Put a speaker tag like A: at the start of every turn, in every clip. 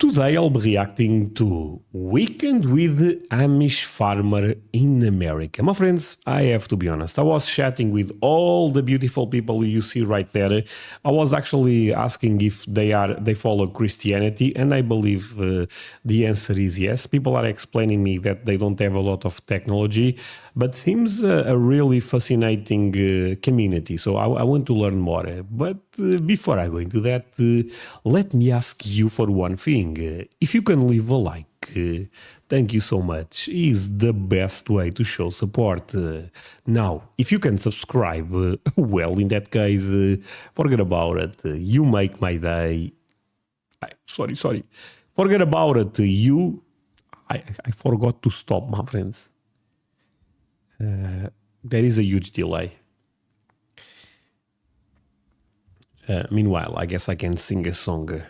A: Today I'll be reacting to Weekend with Amish Farmer in America. My friends, I have to be honest, I was chatting with all the beautiful people you see right there. I was actually asking if they follow Christianity, and I believe the answer is yes. People are explaining me that they don't have a lot of technology, but seems a really fascinating community. So I want to learn more. But before I go into that, let me ask you for one thing. If you can leave a like, thank you so much, is the best way to show support. Now, if you can subscribe, well, in that case, forget about it. You make my day. Sorry. Forget about it. I forgot to stop, my friends. There is a huge delay. Meanwhile, I guess I can sing a song.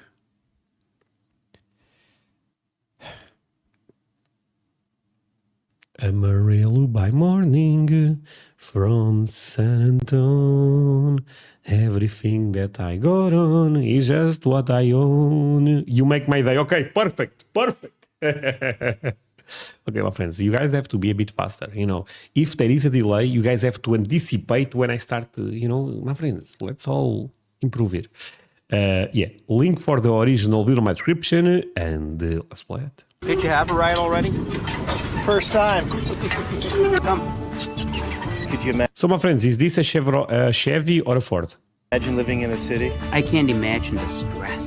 A: Amarillo by morning, from San Antonio. Everything that I got on is just what I own. You make my day. Okay, perfect. Okay, my friends, you guys have to be a bit faster. You know, if there is a delay, you guys have to anticipate when I start. My friends, let's all improve it. Yeah, link for the original video in my description, and let's play it.
B: Did you have a ride already?
C: First time.
B: Come.
C: Could you
A: So, my friends, is this a Chevy or a Ford?
C: imagine living in a city?
B: I can't imagine the stress.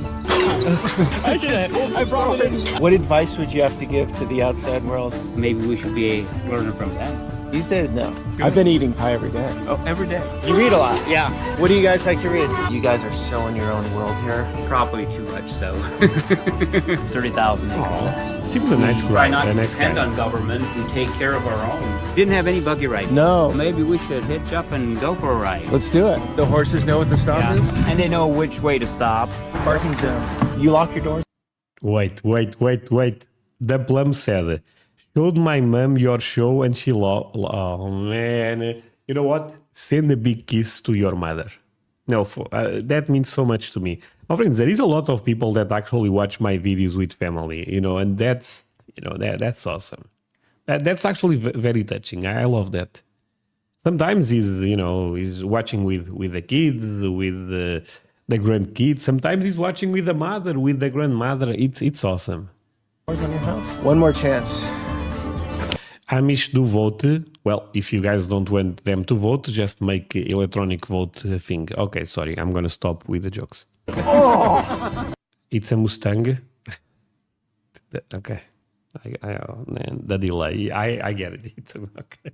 C: I brought it in. What advice would you have to give to the outside world?
B: Maybe we should be learning from them.
C: These days, no. I've been eating pie every day.
B: Oh, every day.
C: You read a lot.
B: Yeah,
C: What do you guys like to read? You guys are so in your own world here.
B: probably too much so. 30,000 acres.
A: Seems a nice
B: Try
A: guy.
B: not
A: A
B: to
A: nice
B: depend
A: guy.
B: on government and take care of our own. Didn't have any buggy ride.
C: No.
B: Maybe we should hitch up and go for a ride.
C: Let's do it. The horses know what the stop
B: Yeah.
C: is?
B: And they know which way to stop.
C: Parking zone. You lock your doors?
A: Wait. The plum said, showed my mom your show and she oh man. You know what? Send a big kiss to your mother. No, that means so much to me. My friends, there is a lot of people that actually watch my videos with family, and that's awesome. That's actually very touching. I love that. Sometimes he's watching with the kids, with the grandkids. Sometimes he's watching with the mother, with the grandmother. It's awesome.
C: Doors on your house? One more chance.
A: Amish do vote. Well, if you guys don't want them to vote, just make electronic vote thing. Okay, sorry, I'm gonna stop with the jokes. Oh. It's a Mustang. Okay, oh, man, the delay. I get it. It's okay.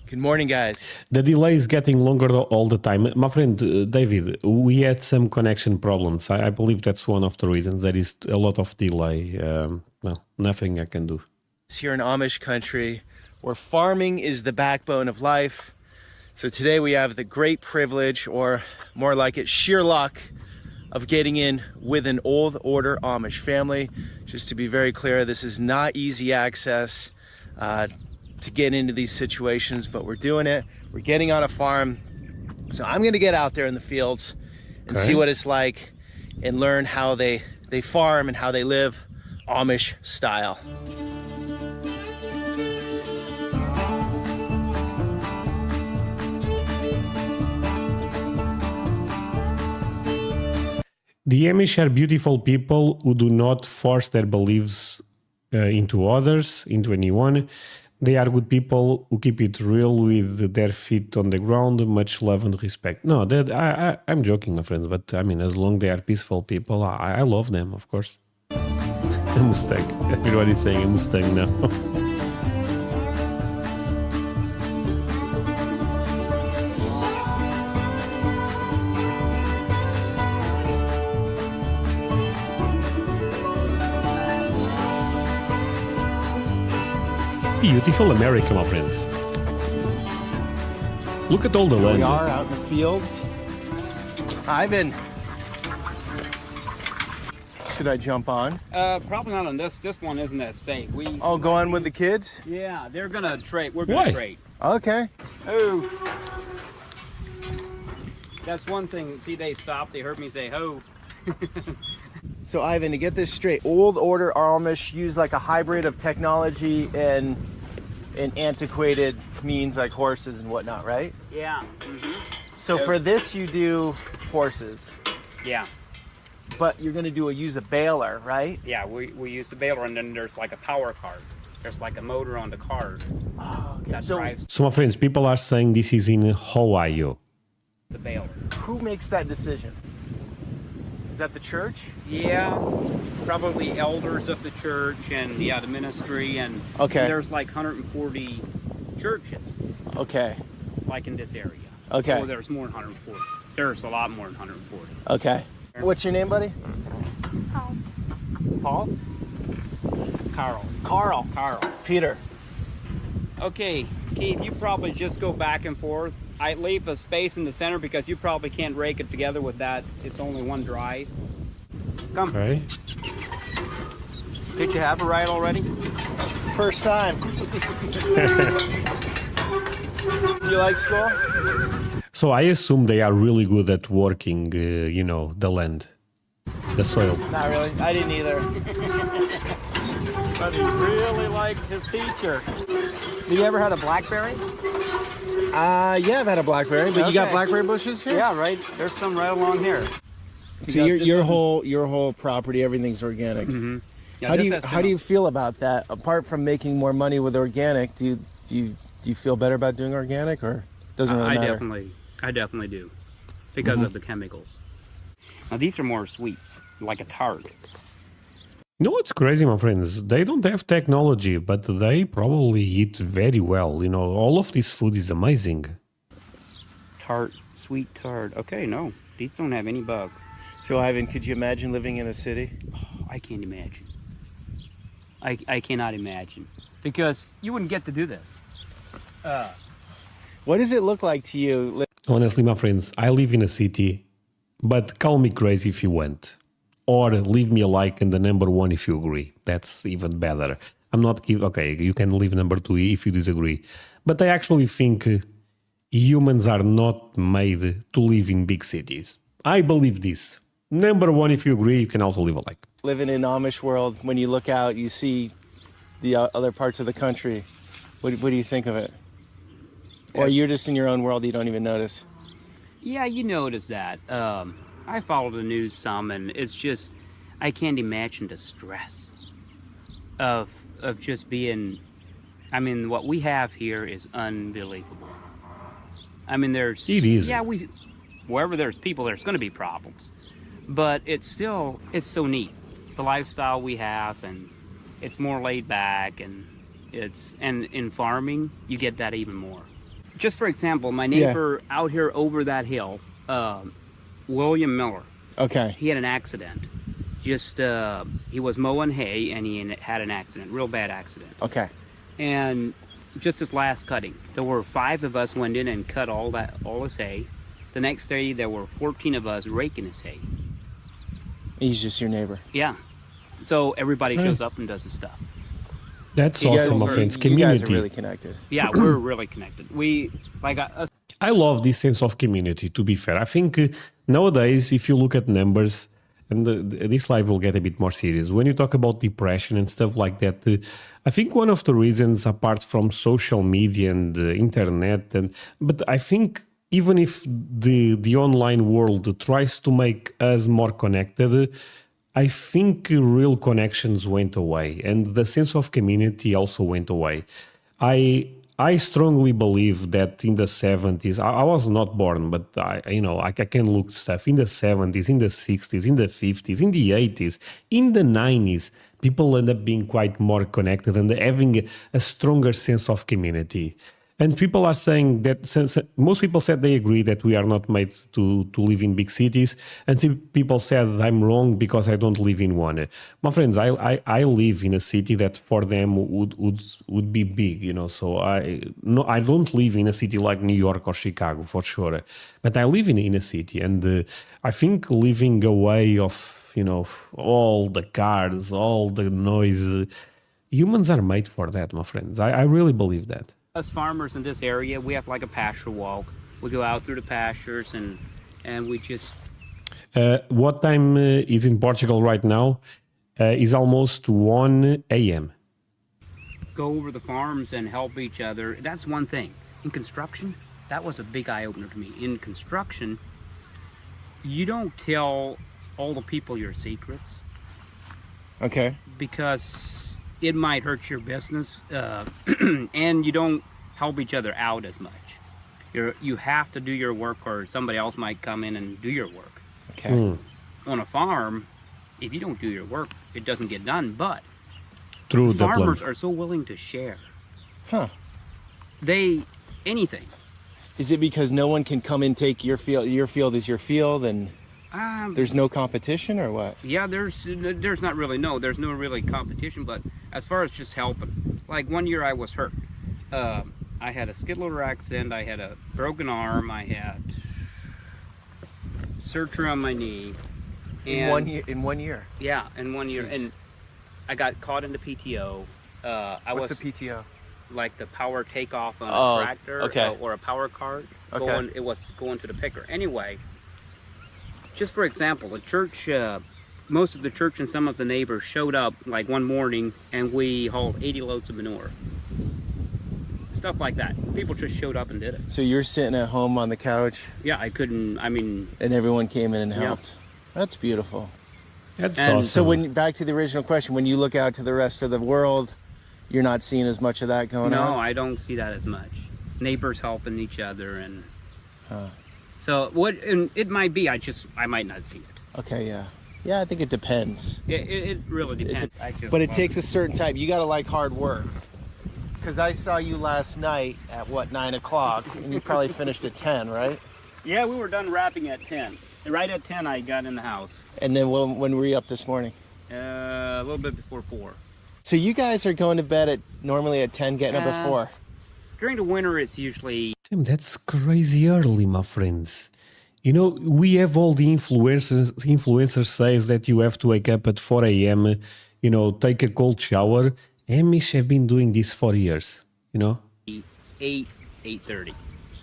C: Good morning, guys.
A: The delay is getting longer all the time. My friend David, we had some connection problems. I believe that's one of the reasons. There is a lot of delay. Well, nothing I can do.
C: It's here in Amish country where farming is the backbone of life. So today we have the great privilege, or more like it, sheer luck, of getting in with an old order Amish family. Just to be very clear, this is not easy access to get into these situations, but we're doing it. We're getting on a farm. So I'm gonna get out there in the fields and see what it's like and learn how they farm and how they live Amish style.
A: The Amish are beautiful people who do not force their beliefs into others, into anyone. They are good people who keep it real with their feet on the ground, much love and respect. No, I'm joking, my friends, but I mean, as long as they are peaceful people, I love them, of course. A Mustang. Everybody's saying a Mustang now. Beautiful America, my friends. Look at all the land.
C: We are out in the fields. Ivan, should I jump on?
B: Probably not on this. This one isn't as safe.
C: Oh, go on with the kids?
B: Yeah, they're gonna trade. We're
A: Why?
B: gonna trade.
C: Okay.
B: Oh. That's one thing. See, they stopped. They heard me say ho.
C: So Ivan, to get this straight, old order Amish use like a hybrid of technology and antiquated means like horses and whatnot, right?
B: Yeah.
C: So for this you do horses,
B: Yeah.
C: but you're gonna use a baler, right?
B: Yeah. We use the baler, and then there's like a power cart. There's like a motor on the cart that
C: So
B: drives
A: So, my friends, people are saying this is in Ohio.
B: the baler.
C: who makes that decision? Is that the church?
B: Yeah, probably elders of the church and the ministry, and
C: Okay.
B: there's like 140 churches
C: Okay,
B: like in this area.
C: Okay.
B: Or there's more than 140. There's a lot more than 140.
C: okay. What's your name, buddy?
D: Paul.
C: Paul?
B: Carl.
C: Carl. Peter.
B: Okay, Keith, you probably just go back and forth. I leave a space in the center because you probably can't rake it together with that. It's only one drive. Come.
A: Okay.
B: Did you have a ride already?
C: First time. You like school?
A: So, I assume they are really good at working, the land, the soil.
C: Not really. I didn't either.
B: But he really liked his teacher. Have you ever had a blackberry?
C: Yeah, I've had a blackberry, but you got
B: Okay.
C: blackberry bushes here?
B: Yeah, right. There's some right along here.
C: So your whole property, everything's organic.
B: Mm-hmm. Yeah,
C: How do you feel about that? Apart from making more money with organic, do you feel better about doing organic, or doesn't really matter?
B: I definitely do, because of the chemicals. Now these are more sweet, like a tart.
A: No, it's crazy, my friends. They don't have technology, but they probably eat very well. All of this food is amazing.
B: Tart, sweet tart. Okay, no, these don't have any bugs.
C: So Ivan, could you imagine living in a city?
B: I can't imagine. I cannot imagine, because you wouldn't get to do this.
C: What does it look like to you?
A: Honestly, my friends, I live in a city, but call me crazy if you want. Or leave me a like and the number 1 if you agree. That's even better. I'm not okay, you can leave number 2 if you disagree. But I actually think humans are not made to live in big cities. I believe this. Number 1 if you agree, you can also leave a like.
C: Living in Amish world, when you look out, you see the other parts of the country. What do you think of it? Or you're just in your own world, you don't even notice?
B: Yeah, you notice that. I follow the news some, and it's just, I can't imagine the stress of just being, what we have here is unbelievable.
A: It is.
B: Yeah, wherever there's people, there's going to be problems. But it's so neat. The lifestyle we have, and it's more laid back, and in farming, you get that even more. Just for example, my neighbor out here over that hill, William Miller.
C: Okay.
B: He had an accident. He was mowing hay and he had an accident, real bad accident.
C: Okay.
B: And just this last cutting, there were 5 of us went in and cut all his hay. The next day, there were 14 of us raking his hay.
C: He's just your neighbor.
B: Yeah. So everybody shows up and does his stuff.
A: That's awesome, my friends.
C: You
A: Community.
C: guys are really connected.
B: Yeah, we're really connected.
A: I love this sense of community, to be fair. I think nowadays, if you look at numbers, and this live will get a bit more serious, when you talk about depression and stuff like that, I think one of the reasons, apart from social media and the internet, but I think even if the online world tries to make us more connected, I think real connections went away, and the sense of community also went away. I strongly believe that in the 70s, I was not born, but I can look stuff in the 70s, in the 60s, in the 50s, in the 80s, in the 90s, people end up being quite more connected and having a stronger sense of community. And people are saying that, most people said they agree that we are not made to live in big cities. And some people said I'm wrong because I don't live in one. My friends, I live in a city that for them would be big, So I don't live in a city like New York or Chicago for sure. But I live in a city, and I think living away of, all the cars, all the noise, humans are made for that, my friends. I really believe that.
B: Us farmers in this area, we have like a pasture walk. We go out through the pastures, and and we just
A: What time is in Portugal right now? Is almost 1 a.m.
B: go over the farms and help each other. That's one thing. In construction, that was a big eye-opener to me. In construction, you don't tell all the people your secrets
C: Okay.
B: because it might hurt your business, and you don't help each other out as much. You have to do your work, or somebody else might come in and do your work.
C: Okay.
B: On a farm, if you don't do your work, it doesn't get done. But
A: Through the
B: farmers
A: plum.
B: are so willing to share.
C: Huh.
B: Anything.
C: Is it because no one can come and take your field? Your field is your field, and there's no competition, or what?
B: Yeah, there's not really, no, there's no really competition, but as far as just helping, like one year I was hurt. I had a skid loader accident, I had a broken arm, I had surgery on my knee. And,
C: In 1 year.
B: Yeah, in 1 year.
C: Jeez.
B: And I got caught into PTO.
C: What's the PTO?
B: Like the power takeoff on
C: Oh,
B: a tractor,
C: okay.
B: or a power cart.
C: Okay.
B: It was going to the picker. Anyway, just for example, the church, most of the church and some of the neighbors showed up like one morning, and we hauled 80 loads of manure. Stuff like that. People just showed up and did it.
C: So you're sitting at home on the couch,
B: Yeah,
C: and everyone came in and
B: Yeah.
C: helped. That's beautiful.
A: That's
B: And
A: awesome.
C: So back to the original question, when you look out to the rest of the world, you're not seeing as much of that going
B: no,
C: on?
B: I don't see that as much. Neighbors helping each other, and
C: Huh.
B: so and it might be, I might not see it.
C: Okay, yeah. Yeah, I think it depends.
B: It really depends.
C: But it takes a certain type. You got to like hard work. Because I saw you last night at, 9 o'clock, and you probably finished at 10, right?
B: Yeah, we were done wrapping at 10. Right at 10, I got in the house.
C: And then when were you up this morning?
B: A little bit before 4.
C: So you guys are going to bed normally at 10, getting up at 4.
B: During the winter, it's usually
A: Damn, that's crazy early, my friends. You know, we have all the influencers says that you have to wake up at 4 a.m., you know, take a cold shower. Amish have been doing this for years, you know?
B: 8:30.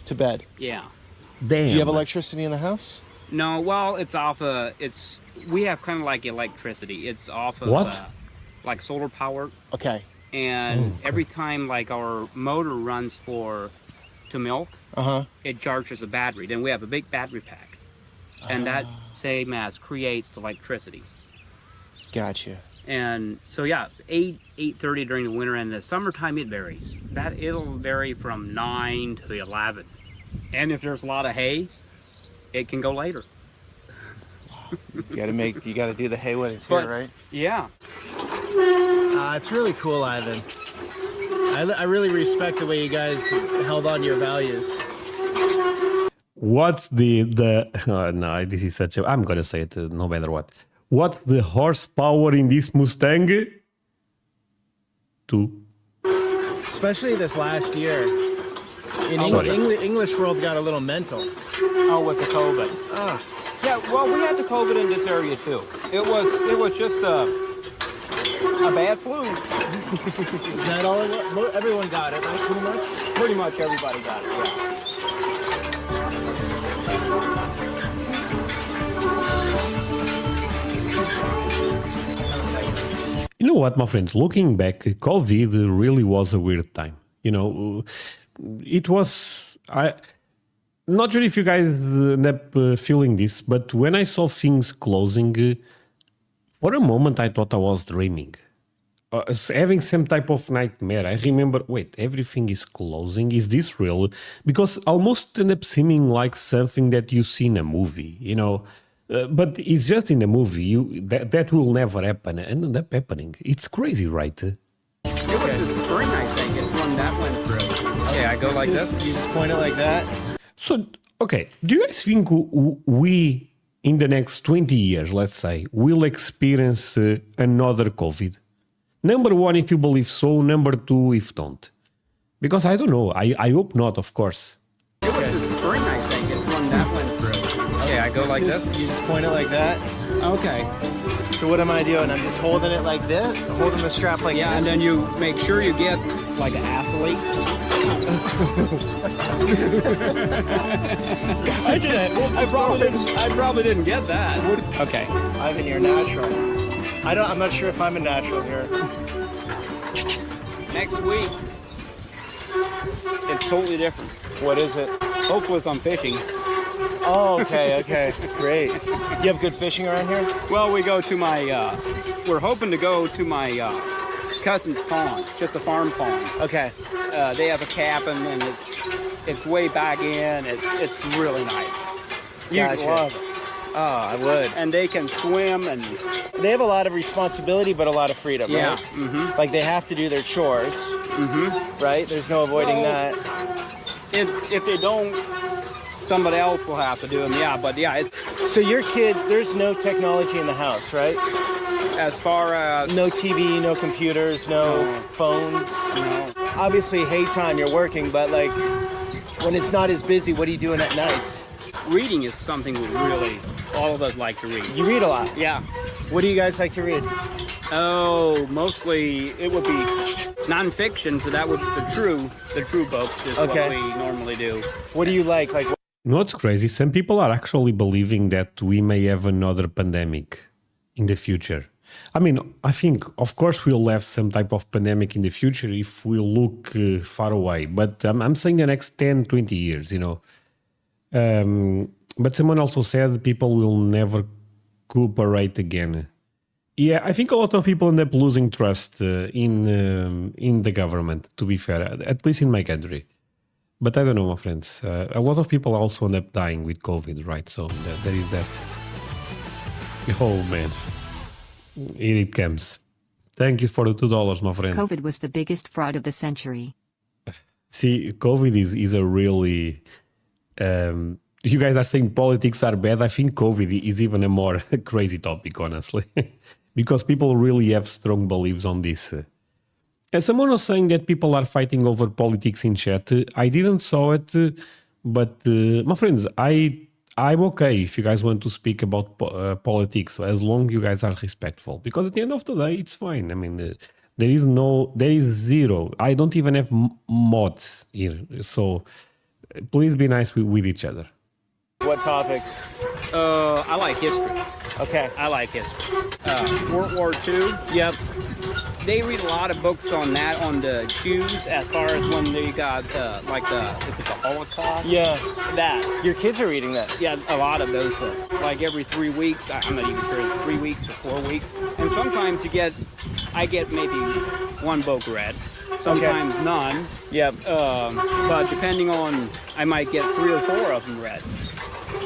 C: To bed.
B: Yeah.
A: Damn.
C: Do you have electricity in the house?
B: No, well, it's off we have kind of like electricity. It's off of
A: What?
B: like solar power.
C: Okay.
B: And every time like our motor runs to milk,
C: Uh-huh.
B: it charges a battery. Then we have a big battery pack. And that same as creates the electricity.
C: Gotcha.
B: And so yeah, 8:30 during the winter, and the summertime it varies. It'll vary from 9 to 11. And if there's a lot of hay, it can go later.
C: You gotta do the hay when it's
B: But-
C: here, right?
B: Yeah.
C: It's really cool, Ivan. I really respect the way you guys held on to your values.
A: What's no, this is such a, I'm gonna say it no matter what. What's the horsepower in this Mustang? 2.
C: Especially this last year. In
A: Sorry.
C: English world got a little mental.
B: Oh, with the COVID.
C: Ah,
B: Yeah, well, we had the COVID in this area too. It was just a bad flu.
C: is that all it was? Everyone got it, right? Pretty much?
B: Pretty much everybody got it. Yeah.
A: You know what, my friends? Looking back, COVID really was a weird time. You know, it was. Not sure if you guys end up feeling this, but when I saw things closing, for a moment I thought I was dreaming, having some type of nightmare. I remember, wait, everything is closing. Is this real? Because almost end up seeming like something that you see in a movie. You know. But it's just in a movie. That will never happen, and end up happening. It's crazy, right?
B: It was the spring, I think, is when that went through. Okay, I go like this.
C: You just point it like that?
A: So, okay, do you guys think we, in the next 20 years, let's say, will experience another COVID? Number one, if you believe so. Number two, if don't. Because I don't know. I hope not, of course.
B: It was the spring, I think, is when that went through. Okay, I go like this.
C: You just point it like that?
B: Okay.
C: So what am I doing? I'm just holding it like this? Holding the strap like
B: Yeah,
C: this?
B: and then you make sure you get like an athlete. I probably didn't get that. Okay.
C: Ivan, you're natural. I'm not sure if I'm a natural here.
B: Next week, it's totally different.
C: What is it?
B: Focus on fishing.
C: Oh, okay, great. You have good fishing around here?
B: Well, we go to my, we're hoping to go to my cousin's pond, just a farm pond.
C: Okay.
B: They have a cabin and it's way back in. It's really nice. You'd
C: Gotcha.
B: love it.
C: Oh, I would.
B: And they can swim and
C: They have a lot of responsibility, but a lot of freedom,
B: yeah.
C: right?
B: Mm-hmm.
C: Like they have to do their chores,
B: Mm-hmm.
C: right? There's no avoiding
B: Well,
C: that.
B: If they don't, somebody else will have to do them. Yeah, but yeah, it's
C: So your kid, there's no technology in the house, right?
B: as far as
C: No TV, no computers, no
B: No.
C: phones.
B: no.
C: Obviously, hay time you're working, but like when it's not as busy, what are you doing at nights?
B: Reading is something we really, all of us like to read.
C: You read a lot.
B: Yeah.
C: What do you guys like to read?
B: Oh, mostly it would be nonfiction, so that would the true books is
C: Okay.
B: what we normally do.
C: What do you like? Like,
A: You know what's crazy? Some people are actually believing that we may have another pandemic in the future. I mean, I think, of course, we'll have some type of pandemic in the future if we look far away. But I'm saying the next 10, 20 years, you know. But someone also said people will never cooperate again. Yeah, I think a lot of people end up losing trust in the government, to be fair, at least in my country. But I don't know, my friends. A lot of people also end up dying with COVID, right? So there is that. Oh, man. Here it comes. Thank you for the $2, my friend.
D: COVID was the biggest fraud of the century.
A: See, COVID is a really... you guys are saying politics are bad. I think COVID is even a more crazy topic, honestly. Because people really have strong beliefs on this. And someone was saying that people are fighting over politics in chat. I didn't saw it, but my friends, I'm okay if you guys want to speak about politics, as long you guys are respectful. Because at the end of the day, it's fine. I mean, there is zero. I don't even have mods here. So please be nice with each other.
C: what topics?
B: I like history.
C: Okay.
B: I like history. World War II.
C: Yep.
B: They read a lot of books on that, on the Jews, as far as when they got is it the Holocaust?
C: Yeah.
B: That.
C: Your kids are reading that.
B: Yeah, a lot of those books. Like every 3 weeks, I'm not even sure, 3 weeks or 4 weeks. And sometimes I get maybe one book read, sometimes none.
C: Yep.
B: But depending on, I might get 3 or 4 of them read.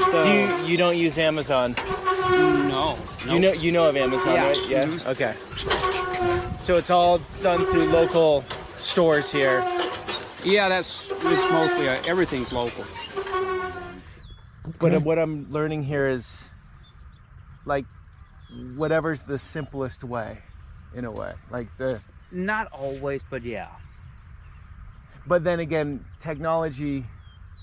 B: So,
C: Do you don't use Amazon?
B: No.
C: You know of Amazon,
B: Yeah.
C: right? Yeah.
B: Mhm.
C: Okay. So it's all done through local stores here.
B: Yeah, it's mostly, everything's local.
C: But what I'm learning here is, like, whatever's the simplest way, in a way. Like
B: Not always, but yeah.
C: But then again, technology,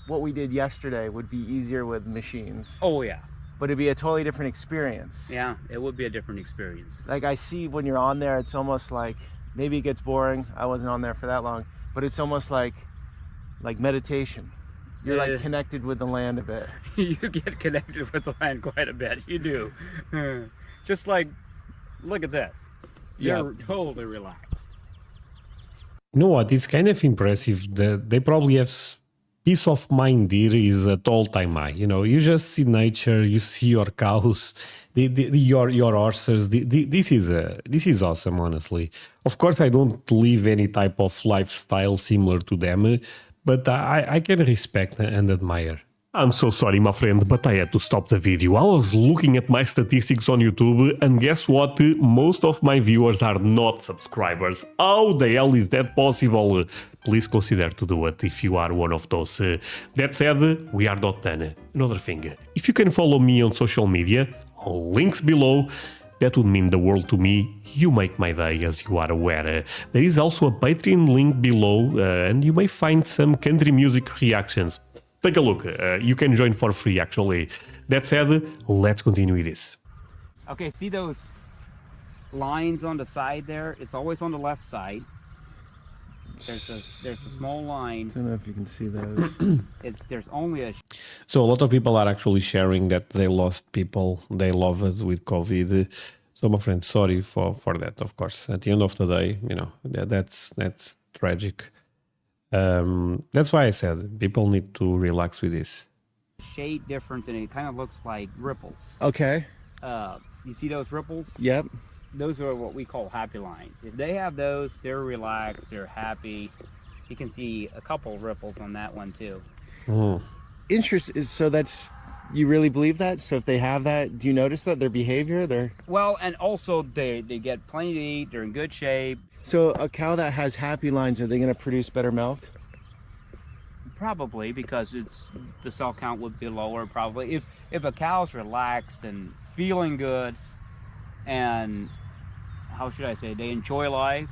C: what we did yesterday would be easier with machines.
B: Oh, yeah.
C: But it'd be a totally different experience.
B: Yeah, it would be a different experience.
C: Like I see when you're on there, it's almost like, maybe it gets boring. I wasn't on there for that long, but it's almost like meditation. You're like connected with the land a bit.
B: You get connected with the land quite a bit. You do. Just like, look at this. You're totally relaxed.
A: You know what? It's kind of impressive that they probably have peace of mind here is at all-time high. You know, you just see nature, you see your cows, your horses. This is awesome, honestly. Of course, I don't live any type of lifestyle similar to them, but I can respect and admire. I'm so sorry, my friend, but I had to stop the video. I was looking at my statistics on YouTube, and guess what? Most of my viewers are not subscribers. How the hell is that possible? Please consider to do it if you are one of those. That said, we are not done. Another thing, if you can follow me on social media, links below, that would mean the world to me. You make my day, as you are aware. There is also a Patreon link below, and you may find some country music reactions. Take a look. You can join for free, actually. That said, let's continue with this.
B: Okay, see those lines on the side there? It's always on the left side. There's a small line.
C: I don't know if you can see those.
B: There's only a
A: So a lot of people are actually sharing that they lost people they love us with COVID. So my friend, sorry for that. Of course, at the end of the day, that's tragic. That's why I said people need to relax with this.
B: shade difference, and it kind of looks like ripples.
C: Okay.
B: You see those ripples?
C: Yep.
B: Those are what we call happy lines. If they have those, they're relaxed, they're happy. You can see a couple ripples on that one too.
A: Mm.
C: So that's, you really believe that? So if they have that, do you notice that their behavior?
B: Well, and also they get plenty to eat, they're in good shape.
C: So a cow that has happy lines, are they going to produce better milk?
B: Probably, because the cell count would be lower probably. If a cow's relaxed and feeling good, and how should I say, they enjoy life,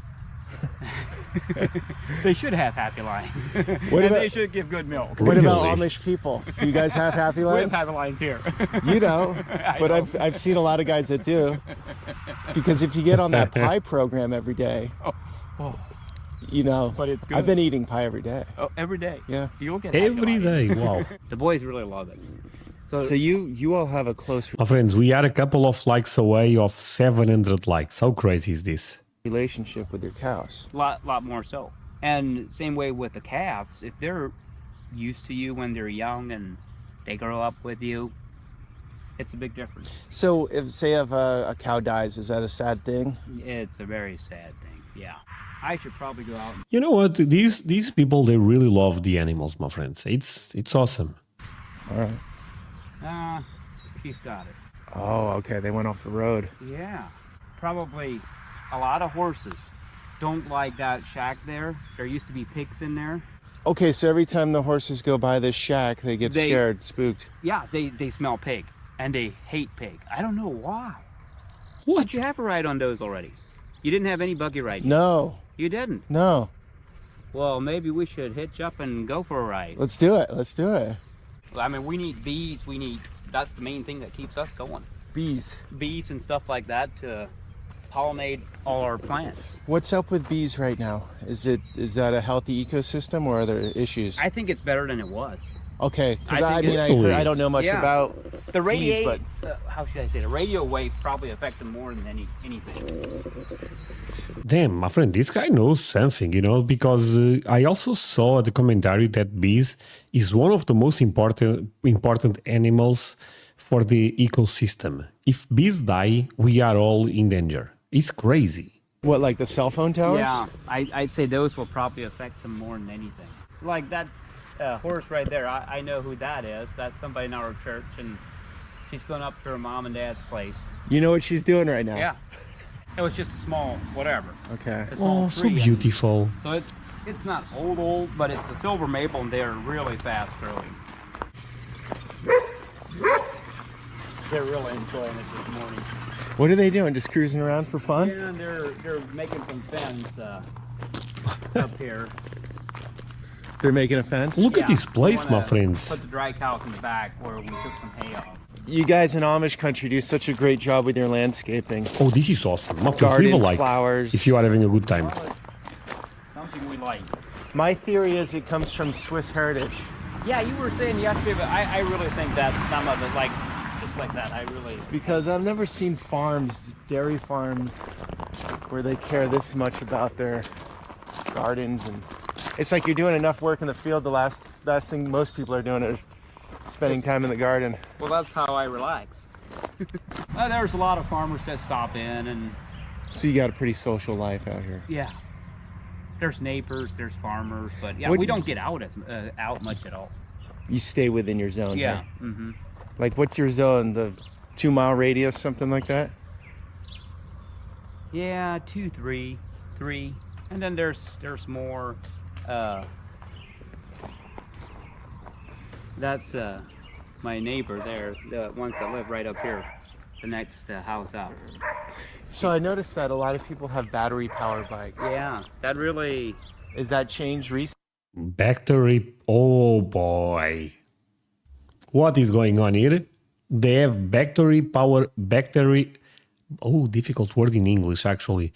B: they should have happy lines. They should give good milk.
C: What about Amish people? Do you guys have happy lines?
B: We have happy lines here.
C: You know, but I've seen a lot of guys that do. Because if you get on that pie program every day, you know,
B: but it's good.
C: I've been eating pie every day.
B: Oh, every day.
C: Yeah.
B: You'll get
A: Every day. Wow.
B: The boys really love it.
C: So you all have a close
A: My friends, we are a couple of likes away of 700 likes. How crazy is this?
C: relationship with your cows.
B: Lot more so. And same way with the calves. If they're used to you when they're young and they grow up with you, it's a big difference.
C: So if a cow dies, is that a sad thing?
B: It's a very sad thing. Yeah. I should probably go out.
A: You know what? These people, they really love the animals, my friends. It's awesome.
C: All right.
B: She's got it.
C: Oh, okay. They went off the road.
B: Yeah. Probably a lot of horses don't like that shack there. There used to be pigs in there.
C: Okay, so every time the horses go by this shack, they get scared, spooked.
B: Yeah, they smell pig, and they hate pig. I don't know why.
A: What?
B: Did you have a ride on those already? You didn't have any buggy ride?
C: No.
B: You didn't?
C: No.
B: Well, maybe we should hitch up and go for a ride.
C: Let's do it. Let's do it.
B: I mean, we need bees. That's the main thing that keeps us going.
C: Bees.
B: Bees and stuff like that to pollinate all our plants.
C: What's up with bees right now? Is that a healthy ecosystem, or are there issues?
B: I think it's better than it was.
C: Okay, because I don't know much about
B: the radio.
C: bees, but
B: how should I say? The radio waves probably affect them more than anything.
A: Damn, my friend, this guy knows something, because I also saw the commentary that bees is one of the most important animals for the ecosystem. If bees die, we are all in danger. It's crazy.
C: What, like the cell phone towers?
B: Yeah, I'd say those will probably affect them more than anything. Like that horse right there, I know who that is. That's somebody in our church, and she's going up to her mom and dad's place.
C: You know what she's doing right now?
B: Yeah. It was just a small whatever.
C: Okay.
B: A small
A: Oh, so
B: tree.
A: beautiful.
B: So it's not old, but it's a silver maple, and they're really fast growing. They're really enjoying it this morning.
C: What are they doing? Just cruising around for fun?
B: Yeah, and they're making some fence up here.
C: They're making a fence?
A: Look at
B: Yeah,
A: this place,
B: we
A: my
B: wanna
A: friends.
B: Put the dry cows in the back where we took some hay off.
C: You guys in Amish country do such a great job with your landscaping.
A: Oh, this is awesome. My friends, leave a
C: Gardens,
A: like
C: flowers.
A: if you are having a good time.
B: Well, it's something we like.
C: My theory is it comes from Swiss heritage.
B: Yeah, you were saying yesterday, but I really think that's some of it, like just like that. I really.
C: Because I've never seen farms, dairy farms, where they care this much about their gardens, and it's like you're doing enough work in the field. The last thing most people are doing is spending time in the garden.
B: Well, that's how I relax. There's a lot of farmers that stop in, and
C: So you got a pretty social life out here.
B: yeah, there's neighbors, there's farmers, but yeah,
C: What-
B: we don't get out out much at all.
C: You stay within your zone.
B: Yeah.
C: Right?
B: Mm-hmm.
C: Like, what's your zone? The 2-mile radius, something like that?
B: Yeah, 2, 3, and then there's more. That's my neighbor there, the ones that live right up here, the next house up.
C: So I noticed that a lot of people have battery-powered bikes.
B: Yeah, that really.
C: Is that changed recently?
A: Battery. Oh boy. What is going on here? They have battery. Oh, difficult word in English actually.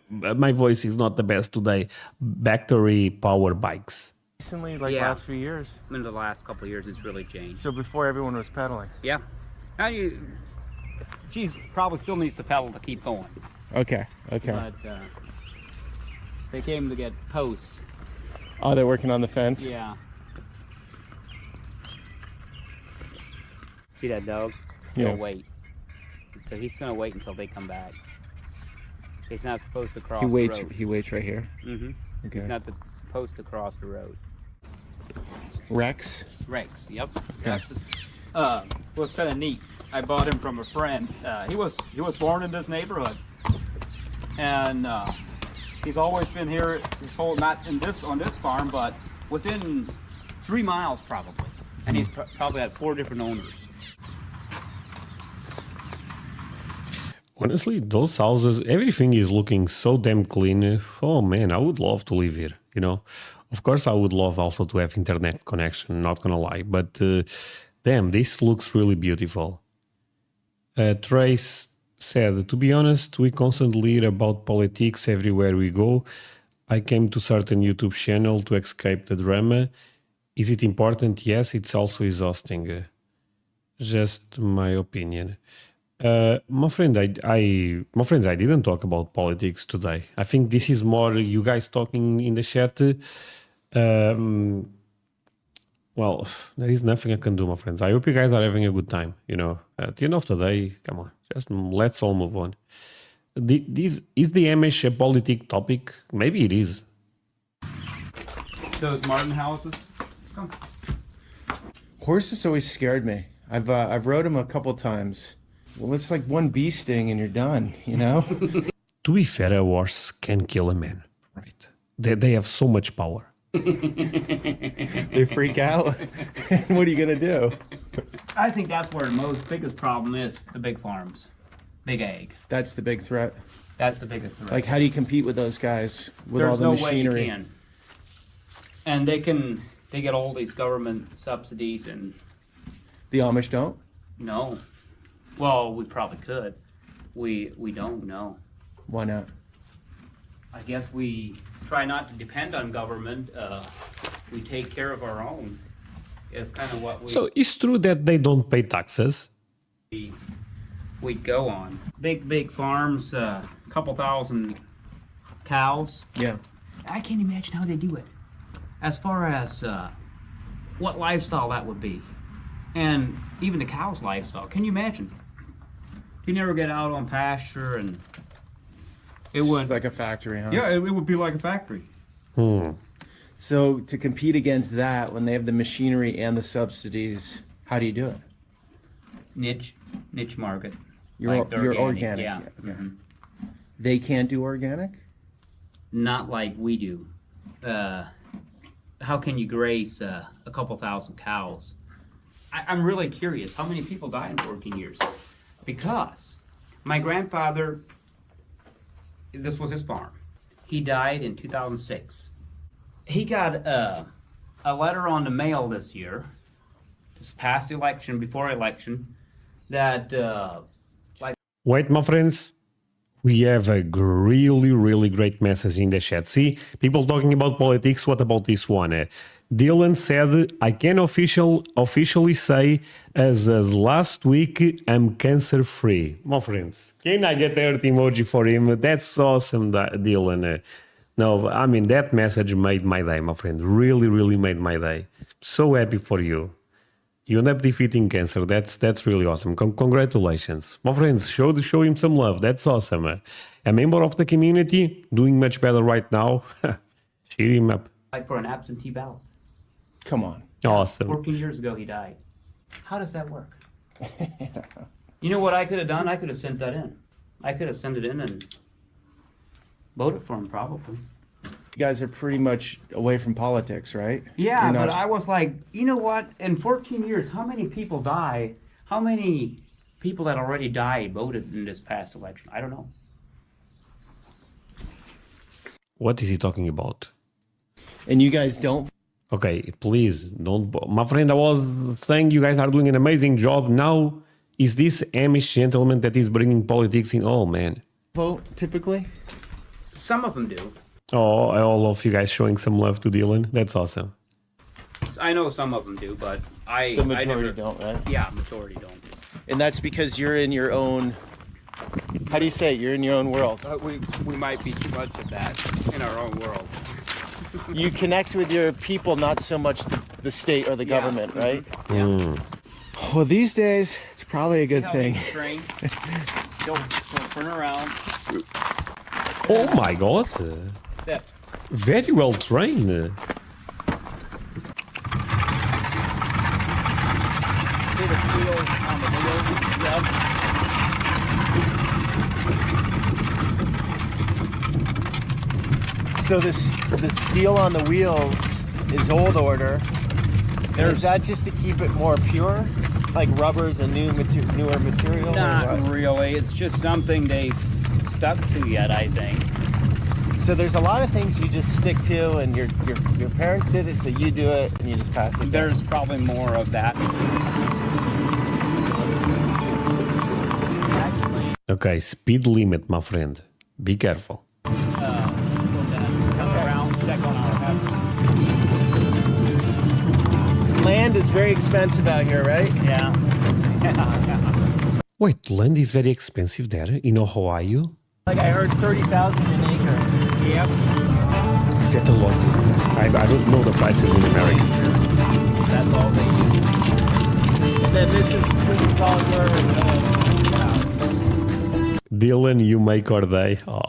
A: My voice is not the best today. Battery power bikes.
C: Recently, like
B: Yeah.
C: last few years.
B: In the last couple of years, it's really changed.
C: So before everyone was pedaling.
B: Yeah. Now she probably still needs to pedal to keep going.
C: Okay. Okay.
B: But they came to get posts.
C: Oh, they're working on the fence.
B: Yeah. See that dog?
C: Yeah.
B: He'll wait. So he's gonna wait until they come back. He's not supposed to cross
C: He waits.
B: the road.
C: He waits right here.
B: Mm-hmm.
C: Okay.
B: He's not supposed to cross the road.
C: Rex.
B: Rex, yep. Rex is, was kind of neat. I bought him from a friend. He was born in this neighborhood, and he's always been here. His whole not on this farm, but within 3 miles probably, and he's probably had 4 different owners.
A: Honestly, those houses, everything is looking so damn clean. Oh man, I would love to live here, you know. Of course, I would love also to have internet connection, not gonna lie. But damn, this looks really beautiful. Trace said, to be honest, we constantly hear about politics everywhere we go. I came to certain YouTube channel to escape the drama. Is it important? Yes, it's also exhausting. Just my opinion. My friends, I didn't talk about politics today. I think this is more you guys talking in the chat. Well, there is nothing I can do, my friends. I hope you guys are having a good time. You know, at the end of the day, come on, just let's all move on. Is the Amish a politic topic? Maybe it is.
B: Those Martin houses. Come.
C: Horses always scared me. I've rode them a couple times. Well, it's like one bee sting and you're done, you know?
A: To be fair, a horse can kill a man, right? They have so much power.
C: They freak out. What are you going to do?
B: I think that's where the biggest problem is, the big farms. Big ag.
C: That's the big threat.
B: That's the biggest threat.
C: Like, how do you compete with those guys with all
B: There's
C: the
B: no
C: machinery?
B: way you can. And they get all these government subsidies and
C: The Amish don't?
B: no. Well, we probably could. We don't know.
C: Why not?
B: I guess we try not to depend on government. We take care of our own. It's kind of what
A: So it's true that they don't pay taxes.
B: we go on. Big farms, couple thousand cows.
C: Yeah.
B: I can't imagine how they do it. As far as what lifestyle that would be. And even the cow's lifestyle. Can you imagine? You never get out on pasture and it
C: It's
B: would
C: like a factory, huh?
B: yeah, it would be like a factory.
C: So to compete against that, when they have the machinery and the subsidies, how do you do it?
B: Niche market.
C: You're
B: the
C: organic.
B: Yeah.
C: Okay.
B: Mhm.
C: They can't do organic?
B: Not like we do. How can you graze a couple thousand cows? I'm really curious. How many people die in 14 years? Because my grandfather, this was his farm. He died in 2006. He got a letter on the mail this year, just past the election, before election, that
A: Wait, my friends. We have a really great message in the chat. See, people talking about politics. What about this one? Dylan said, I can officially say as last week, I'm cancer free. My friends, can I get the earth emoji for him? That's awesome, Dylan. No, I mean, that message made my day, my friend. Really made my day. So happy for you. You end up defeating cancer. That's really awesome. Congratulations. My friends, show him some love. That's awesome. A member of the community doing much better right now. Cheer him up.
B: for an absentee ballot.
C: Come on.
A: Awesome.
B: 14 years ago he died. How does that work? You know what I could have done? I could have sent that in. I could have sent it in and voted for him probably.
C: You guys are pretty much away from politics, right?
B: Yeah,
C: You're not-
B: but I was like, you know what? In 14 years, how many people die? How many people that already died voted in this past election? I don't know.
A: What is he talking about?
C: And you guys don't.
A: Okay, please don't. My friend, I was saying you guys are doing an amazing job. Now, is this Amish gentleman that is bringing politics in? Oh, man.
C: vote typically?
B: Some of them do.
A: Oh, all of you guys showing some love to Dylan. That's awesome.
B: I know some of them do, but
C: The majority don't, right?
B: Yeah, majority don't.
C: And that's because you're in your own, how do you say it? You're in your own world.
B: We might be too much of that in our own world.
C: You connect with your people, not so much the state or the government, right?
B: Yeah.
C: Well, these days, it's probably a good thing.
B: Train. Don't turn around.
A: Oh my god.
B: Step.
A: Very well trained.
B: See the seal on the wheel? Yep.
C: So the steel on the wheels is old order. And is that just to keep it more pure? Like rubber's a newer material? or
B: Not
C: what?
B: really. It's just something they've stuck to yet, I think.
C: So there's a lot of things you just stick to, and your parents did it, so you do it, and you just pass it down.
B: There's probably more of that.
A: Okay, speed limit, my friend. Be careful.
B: Come around, check on our head.
C: Land is very expensive out here, right?
B: Yeah.
A: Wait, land is very expensive there in Ohio?
C: Like I heard 30,000 an acre.
B: Yep.
A: Is that a lot? I don't know the prices in America.
B: That's all they use.
C: And then this is all your.
A: Dylan, you make our day. Oh.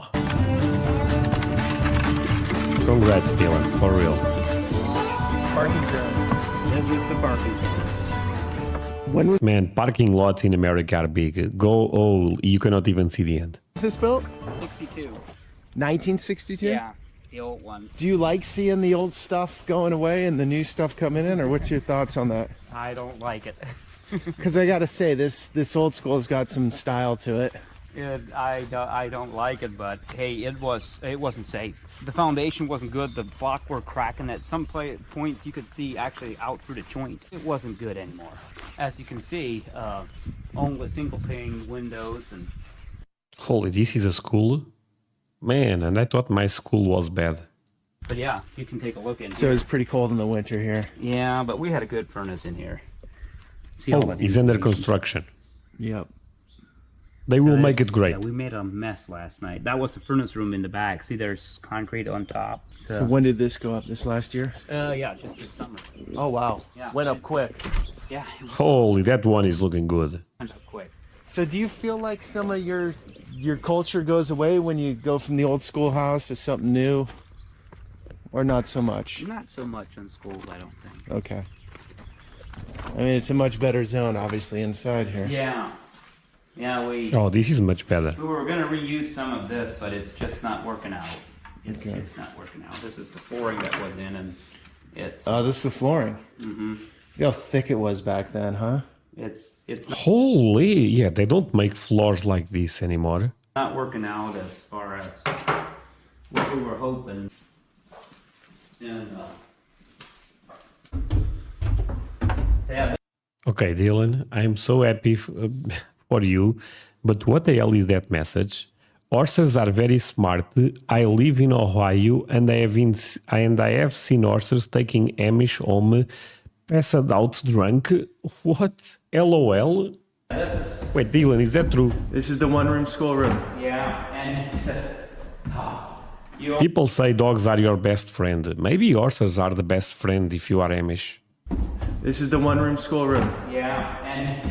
A: Congrats, Dylan, for real.
C: Parking zone.
B: This is the parking zone.
C: When was
A: Man, parking lots in America are big. You cannot even see the end.
C: this built?
B: 62.
C: 1962?
B: Yeah, the old one.
C: Do you like seeing the old stuff going away and the new stuff coming in, or what's your thoughts on that?
B: I don't like it.
C: Because I gotta say, this old school's got some style to it.
B: I don't like it, but hey, it wasn't safe. The foundation wasn't good. The block were cracking at some points. You could see actually out through the joint. It wasn't good anymore. As you can see, only single pane windows and.
A: Holy, this is a school? Man, and I thought my school was bad.
B: But yeah, you can take a look in
C: So
B: here.
C: it's pretty cold in the winter here.
B: Yeah, but we had a good furnace in here. See all
A: Oh,
B: that
A: it's under
B: insulation?
A: construction.
C: Yep.
A: They will make it great.
B: Yeah, we made a mess last night. That was the furnace room in the back. See, there's concrete on top.
C: So when did this go up? This last year?
B: Yeah, just this summer.
C: Oh wow.
B: Yeah.
C: Went up quick.
B: Yeah, it
A: Holy, that one is looking good.
B: went up quick.
C: So do you feel like some of your culture goes away when you go from the old schoolhouse to something new? Or not so much?
B: Not so much on schools, I don't think.
C: Okay. I mean, it's a much better zone, obviously, inside here.
B: Yeah. Yeah, we
A: Oh, this is much better.
B: were going to reuse some of this, but it's just not working out. It's
C: Okay.
B: just not working out. This is the flooring that was in, and it's
C: This is the flooring.
B: mhm.
C: Look how thick it was back then, huh?
B: it's
A: Holy, yeah, they don't make floors like this anymore.
B: not working out as far as what we were hoping. And so yeah,
A: Okay, Dylan, I'm so happy for you, but what the hell is that message? Horses are very smart. I live in Ohio and I have seen horses taking Amish home, passed out drunk. What? LOL? Wait, Dylan, is that true?
C: This is the one-room schoolroom.
B: yeah, and you
A: People say dogs are your best friend. Maybe horses are the best friend if you are Amish.
C: This is the one-room schoolroom.
B: yeah, and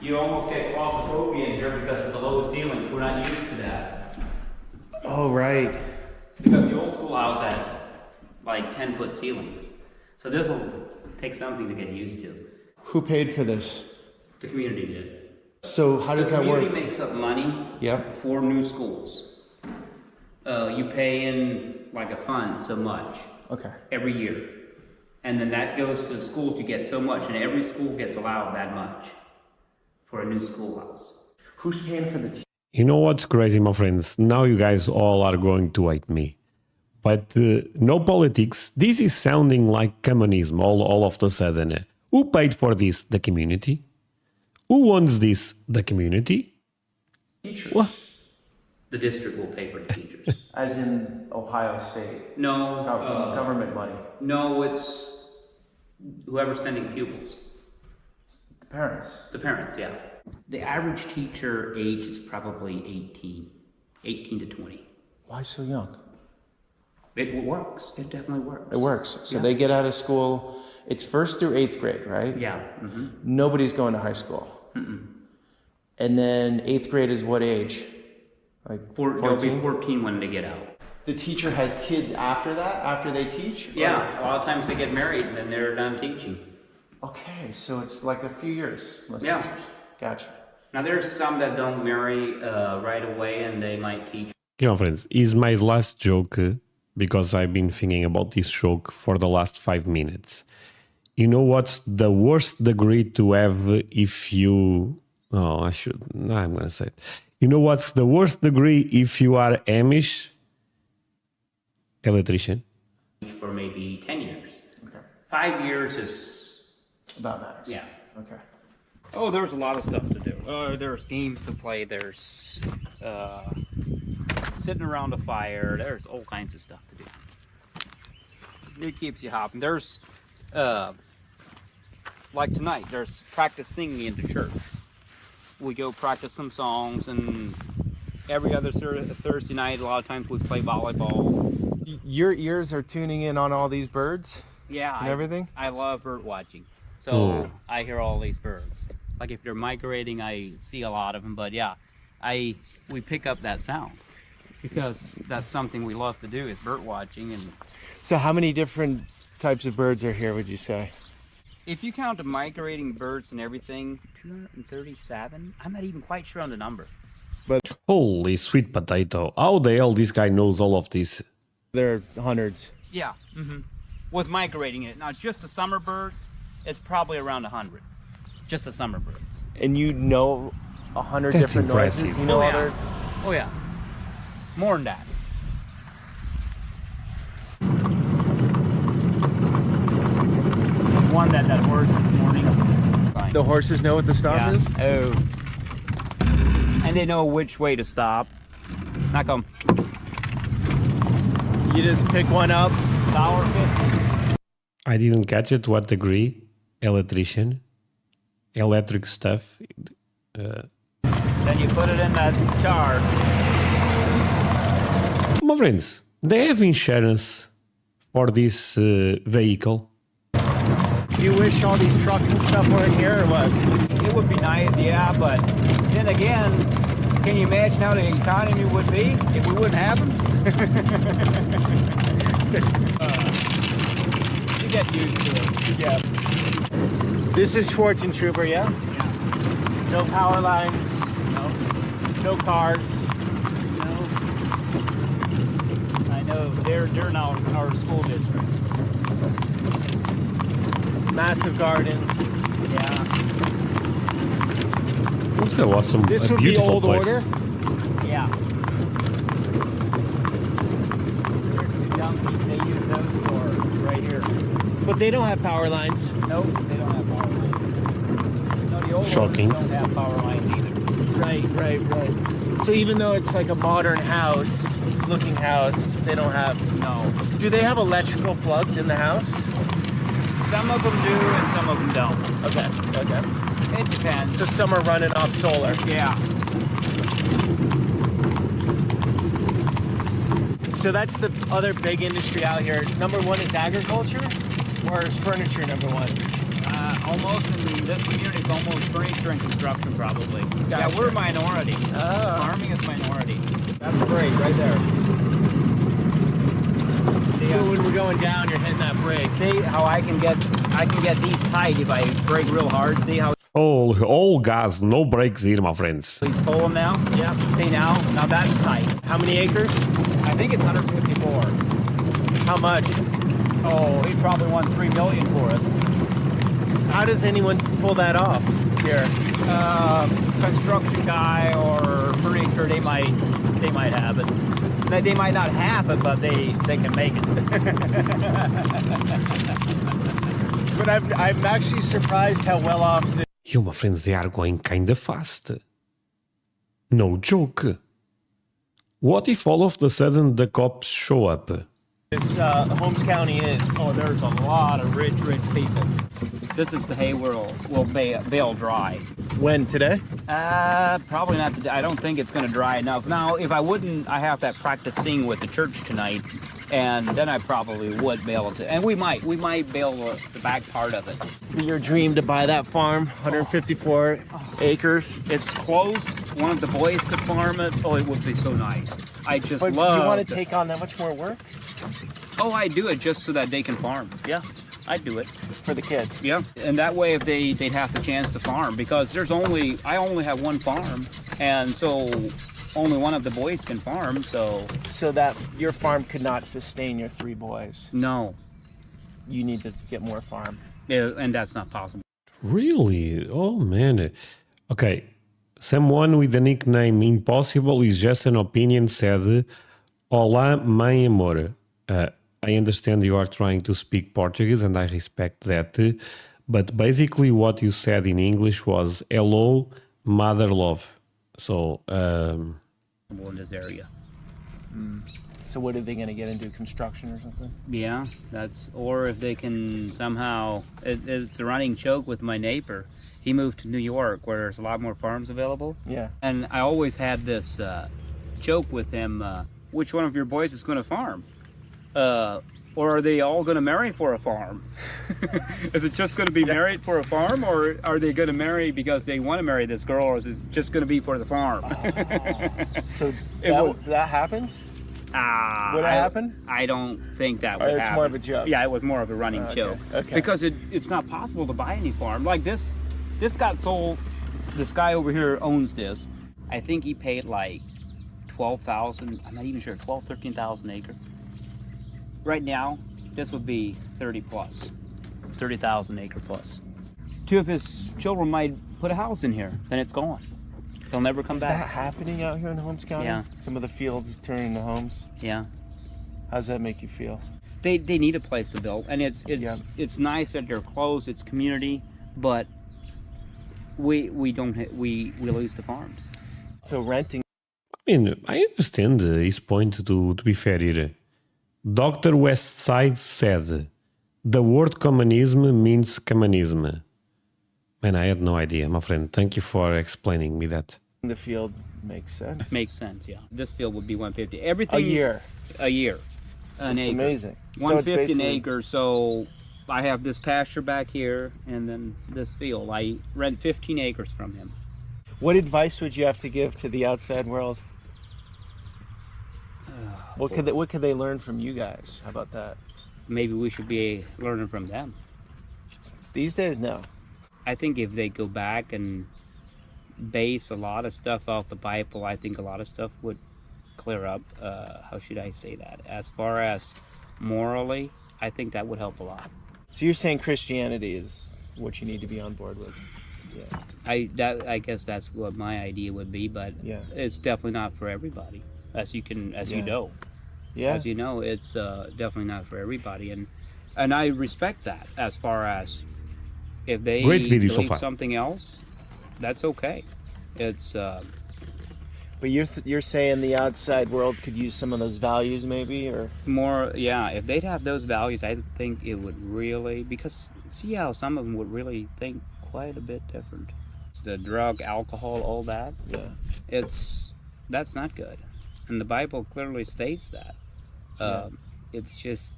B: you almost get claustrophobia in here because of the low ceilings. We're not used to that.
C: Oh, right.
B: Because the old schoolhouse had like 10-foot ceilings. So this will take something to get used to.
C: Who paid for this?
B: The community did.
C: So how does
B: The
C: that
B: community
C: work?
B: makes up money
C: Yep.
B: for new schools. You pay in like a fund so much
C: Okay.
B: every year. And then that goes to the schools to get so much, and every school gets allowed that much for a new schoolhouse.
C: Who's paying for the
A: You know what's crazy, my friends? Now you guys all are going to hate me. But no politics. This is sounding like communism all of a sudden. Who paid for this? The community. Who owns this? The community.
C: Teachers.
A: What?
B: The district will pay for the teachers.
C: As in Ohio State.
B: No,
C: Government money.
B: no, it's whoever's sending pupils.
C: The parents.
B: The parents, yeah. The average teacher age is probably 18 to 20.
C: Why so young?
B: It works. It definitely works.
C: It works. So
B: Yeah.
C: they get out of school. It's 1st through 8th grade, right?
B: Yeah. Mm-hmm.
C: Nobody's going to high school. And then 8th grade is what age? Like
B: They'll be
C: 14?
B: 14 when they get out.
C: The teacher has kids after that, after they teach?
B: Yeah, a lot of times they get married and then they're done teaching.
C: Okay, so it's like a few years, most
B: Yeah.
C: teachers. Gotcha.
B: Now there's some that don't marry right away and they might teach.
A: You know, friends, is my last joke because I've been thinking about this joke for the last 5 minutes. You know what's the worst degree to have if you... Oh, I should... No, I'm going to say it. You know what's the worst degree if you are Amish? Electrician.
B: For maybe 10 years.
C: Okay.
B: 5 years is,
C: About max.
B: yeah.
C: Okay.
B: Oh, there's a lot of stuff to do. There's games to play. There's sitting around a fire. There's all kinds of stuff to do. It keeps you hopping. There's, like tonight, there's practice singing into church. We go practice some songs, and every other Thursday night, a lot of times we play volleyball.
C: Your ears are tuning in on all these birds
B: Yeah,
C: and everything?
B: I love bird watching. So I hear all these birds. Like if they're migrating, I see a lot of them. But yeah, we pick up that sound because that's something we love to do is bird watching. And
C: So how many different types of birds are here, would you say?
B: if you count the migrating birds and everything, 237. I'm not even quite sure on the number.
A: Holy sweet potato. How the hell this guy knows all of this?
C: There are hundreds.
B: Yeah, with migrating it. Now just the summer birds, it's probably around 100. Just the summer birds.
C: And you know 100
A: That's
C: different
A: impressive.
C: noises? You know
B: Oh,
C: all
B: yeah.
C: their...
B: Oh yeah, more than that. One that horse this morning. Fine.
C: The horses know what the stop
B: Yeah.
C: is?
B: Oh. And they know which way to stop. Not come.
C: You just pick one up.
B: $1.50.
A: I didn't catch it. What degree? Electrician? Electric stuff?
B: Then you put it in that jar.
A: My friends, they have insurance for this vehicle.
C: Do you wish all these trucks and stuff weren't here or what?
B: It would be nice, yeah, but then again, can you imagine how the economy would be if we wouldn't have them? You get used to it.
C: Yeah. This is Schwarzentrooper, yeah?
B: Yeah.
C: No power lines,
B: No,
C: no cars.
B: no. I know they're now our school district.
C: Massive gardens.
B: Yeah.
A: Looks so awesome.
C: This
A: A
C: would be
A: beautiful
C: old
A: place.
C: order.
B: Yeah. There's two donkeys. They use those for right here.
C: But they don't have power lines.
B: Nope, they don't have power lines. No, the old
A: Shocking.
B: ones don't have power lines either.
C: Right. So even though it's like a modern house, looking house, they don't have...
B: No.
C: Do they have electrical plugs in the house?
B: Some of them do and some of them don't.
C: Okay.
B: It depends.
C: So some are running off solar.
B: Yeah.
C: So that's the other big industry out here. Number one is agriculture, or is furniture number one?
B: Almost in this community, it's almost furniture and construction probably.
C: Gotcha.
B: Yeah, we're minority.
C: Oh.
B: Farming is minority.
C: That's great, right there. So when we're going down, you're hitting that brake.
B: See how I can get these tight if I brake real hard. See how
A: All gas, no brakes here, my friends.
B: please pull them now? Yeah. See now that's tight.
C: How many acres?
B: I think it's 154.
C: How much?
B: Oh, he probably won $3 million for it.
C: How does anyone pull that off here?
B: Construction guy or furniture, they might have it. They might not have it, but they can make it.
C: But I'm actually surprised how well off the...
A: Yo, my friends, they are going kind of fast. No joke. What if all of a sudden the cops show up?
C: This Holmes County is.
B: Oh, there's a lot of rich people. This is the hay will bale dry.
C: When, today?
B: Probably not today. I don't think it's going to dry enough. Now, if I wouldn't, I have that practice sing with the church tonight, and then I probably would bale it. And we might bale the back part of it.
C: Your dream to buy that farm, 154 acres.
B: It's close. One of the boys could farm it. Oh, it would be so nice. I just
C: But
B: love.
C: you want to take on that much more work?
B: Oh, I do it just so that they can farm. Yeah, I do it.
C: For the kids?
B: Yeah, and that way, if they'd have the chance to farm, because I only have one farm, and so only one of the boys can farm.
C: So that your farm could not sustain your 3 boys.
B: No,
C: You need to get more farm.
B: yeah, and that's not possible.
A: Really? Oh man. Okay. Someone with the nickname Impossible is just an opinion said, Olá, mãe amor. I understand you are trying to speak Portuguese and I respect that. But basically what you said in English was, hello, mother love. So,
B: In this area.
C: So what are they going to get into, construction or something?
B: Yeah, or if they can somehow, it's a running joke with my neighbor. He moved to New York where there's a lot more farms available.
C: Yeah.
B: And I always had this joke with him, which one of your boys is going to farm? Or are they all going to marry for a farm? Is it just going to be married for a farm, or are they going to marry because they want to marry this girl, or is it just going to be for the farm?
C: So that happens? Would that happen?
B: I don't think that
C: Or
B: would
C: it's
B: happen.
C: more of a joke?
B: Yeah, it was more of a running
C: Okay,
B: joke.
C: okay.
B: Because it's not possible to buy any farm. Like this got sold, this guy over here owns this. I think he paid like 12,000, I'm not even sure, 12,000, 13,000 acre. Right now, this would be 30 plus, 30,000 acre plus. 2 of his children might put a house in here, then it's gone. They'll never come
C: Is
B: back.
C: that happening out here in Holmes County?
B: Yeah.
C: Some of the fields turn into homes?
B: Yeah.
C: How does that make you feel?
B: They need a place to build, and it's nice that they're close. It's community, but we lose the farms.
C: So renting.
A: I mean, I understand his point to be fair here. Dr. Westside said, the word communism means communism. Man, I had no idea, my friend. Thank you for explaining me that.
C: The field makes sense.
B: Makes sense, yeah. This field would be 150. Everything
C: A year.
B: A year. An
C: It's
B: acre.
C: amazing. So it's
B: 150 an
C: basically-
B: acre. So I have this pasture back here, and then this field. I rent 15 acres from him.
C: What advice would you have to give to the outside world? What could they learn from you guys? How about that?
B: Maybe we should be learning from them.
C: These days, no.
B: I think if they go back and base a lot of stuff off the Bible, I think a lot of stuff would clear up. How should I say that? As far as morally, I think that would help a lot.
C: So you're saying Christianity is what you need to be on board with? Yeah.
B: I guess that's what my idea would be, but
C: Yeah.
B: it's definitely not for everybody, as you know.
C: Yeah.
B: As you know, it's definitely not for everybody, and I respect that. As far as if they
A: Great video so
B: believe
A: far.
B: something else, that's okay. It's
C: But you're saying the outside world could use some of those values, maybe, or
B: more, yeah. If they'd have those values, I think it would really, because see how some of them would really think quite a bit different. The drug, alcohol, all that.
C: yeah.
B: That's not good, and the Bible clearly states that. It's just.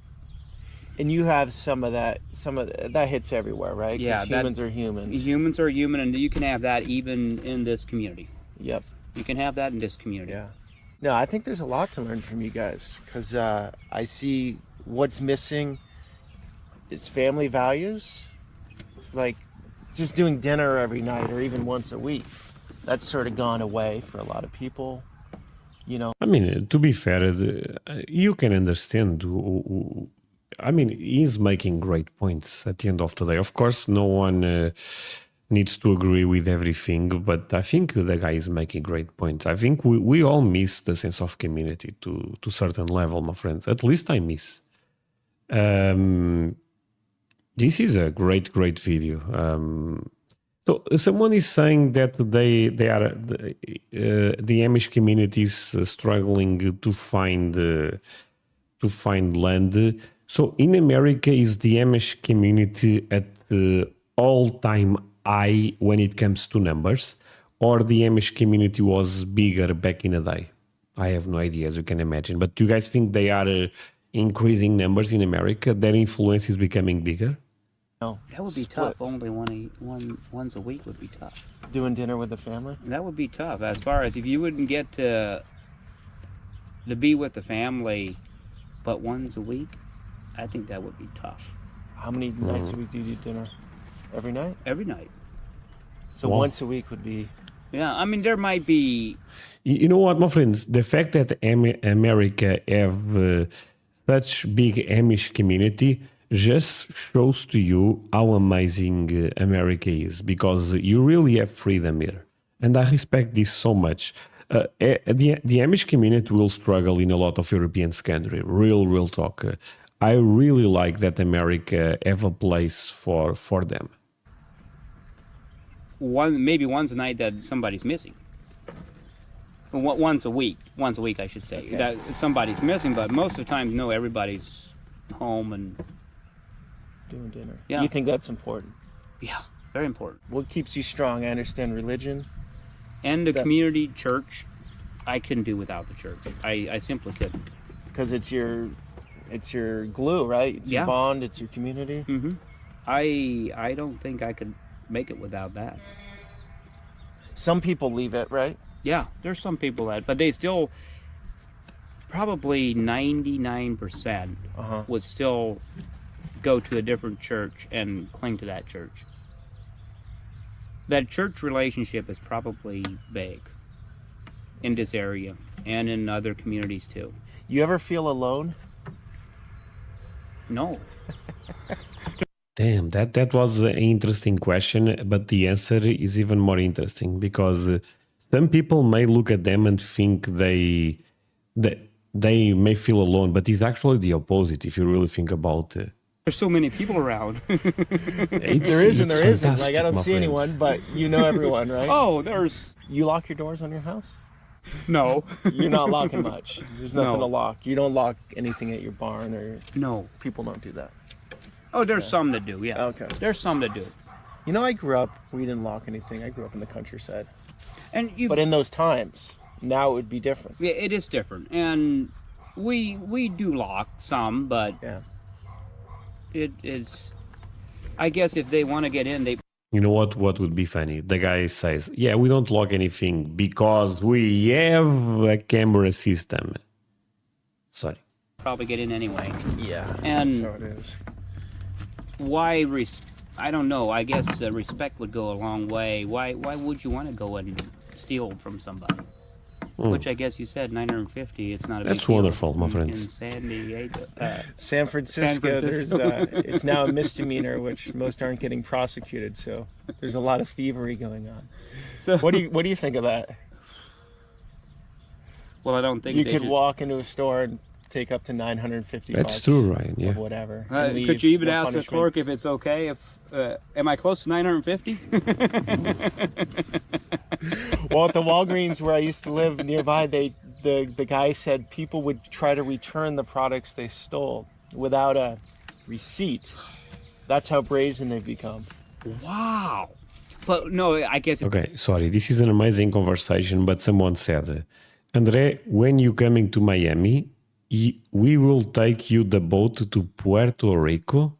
C: And you have some of that that hits everywhere, right? 'Cause
B: Yeah,
C: humans are humans.
B: Humans are human, and you can have that even in this community.
C: Yep.
B: You can have that in this community.
C: Yeah. No, I think there's a lot to learn from you guys, because I see what's missing is family values, like just doing dinner every night or even once a week. That's sort of gone away for a lot of people. You know.
A: I mean, to be fair, you can understand. I mean, he's making great points at the end of the day. Of course, no one needs to agree with everything, but I think the guy is making great points. I think we all miss the sense of community to certain level, my friends. At least I miss. This is a great video. So someone is saying that they are the Amish community is struggling to find land. So in America, is the Amish community at the all-time high when it comes to numbers, or the Amish community was bigger back in the day? I have no idea, as you can imagine. But do you guys think they are increasing numbers in America? Their influence is becoming bigger?
C: No.
B: That would be
C: Split.
B: tough. Only once a week would be tough.
C: Doing dinner with the family?
B: That would be tough. As far as if you wouldn't get to be with the family, but once a week, I think that would be tough.
C: How many nights a week do you do dinner? Every night?
B: Every night.
C: So
A: Wow.
C: once a week would be...
B: Yeah, I mean there might be.
A: You know what, my friends? The fact that America have such big Amish community just shows to you how amazing America is, because you really have freedom here, and I respect this so much. The Amish community will struggle in a lot of European countries. Real talk. I really like that America have a place for them.
B: Maybe once a night that somebody's missing. Once a week, I should say,
C: Okay.
B: that somebody's missing. But most of the time, no, everybody's home, and
C: Doing dinner.
B: Yeah.
C: You think that's important?
B: yeah, very important.
C: What keeps you strong? I understand religion.
B: And the
C: That-
B: community church, I couldn't do without the church. I simply couldn't.
C: Because it's your glue, right? It's your
B: Yeah.
C: bond, it's your community.
B: Hmm. I don't think I could make it without that.
C: Some people leave it, right?
B: Yeah, there's some people that, but they still, probably 99%
C: Uh-huh.
B: would still go to a different church and cling to that church. That church relationship is probably big in this area and in other communities too.
C: You ever feel alone?
B: No.
A: Damn, that was an interesting question, but the answer is even more interesting, because some people may look at them and think they may feel alone, but it's actually the opposite if you really think about it.
B: There's so many people around.
C: There is and there isn't. Like, I don't see anyone, but you know everyone, right?
B: Oh, there's
C: You lock your doors on your house?
B: no.
C: You're not locking much. There's nothing
B: No.
C: to lock. You don't lock anything at your barn, or
B: No.
C: people don't do that.
B: Oh, there's some that do, yeah.
C: Okay.
B: There's some that do.
C: You know, I grew up, we didn't lock anything. I grew up in the countryside.
B: And you
C: But in those times, now it would be different.
B: yeah, it is different. And we do lock some, but
C: Yeah.
B: it is, I guess if they want to get in, they
A: You know what would be funny? The guy says, yeah, we don't lock anything because we have a camera system. Sorry.
B: probably get in anyway.
C: Yeah.
B: And-
C: that's how it is.
B: Why I don't know. I guess respect would go a long way. Why would you want to go and steal from somebody? Which I guess you said 950. It's not a
A: That's
B: big deal
A: wonderful, my
B: in
A: friends.
B: San Diego.
C: San Francisco,
B: Francisco.
C: there's it's now a misdemeanor, which most aren't getting prosecuted. So there's a lot of thievery going on.
B: So,
C: What do you think of that?
B: well, I don't think
C: You
B: they
C: could
B: should-
C: walk into a store and take up to 950
A: That's
C: bucks
A: true, Ryan. Yeah.
C: of whatever. and
B: Could
C: leave,
B: you even
C: no
B: ask the
C: punishment.
B: clerk if it's okay? If am I close to 950?
C: Well, at the Walgreens where I used to live nearby, the guy said people would try to return the products they stole without a receipt. That's how brazen they've become.
B: Wow. But no, I guess
A: Okay, sorry. This is an amazing conversation, but someone said, Andre, when you coming to Miami, we will take you the boat to Puerto Rico.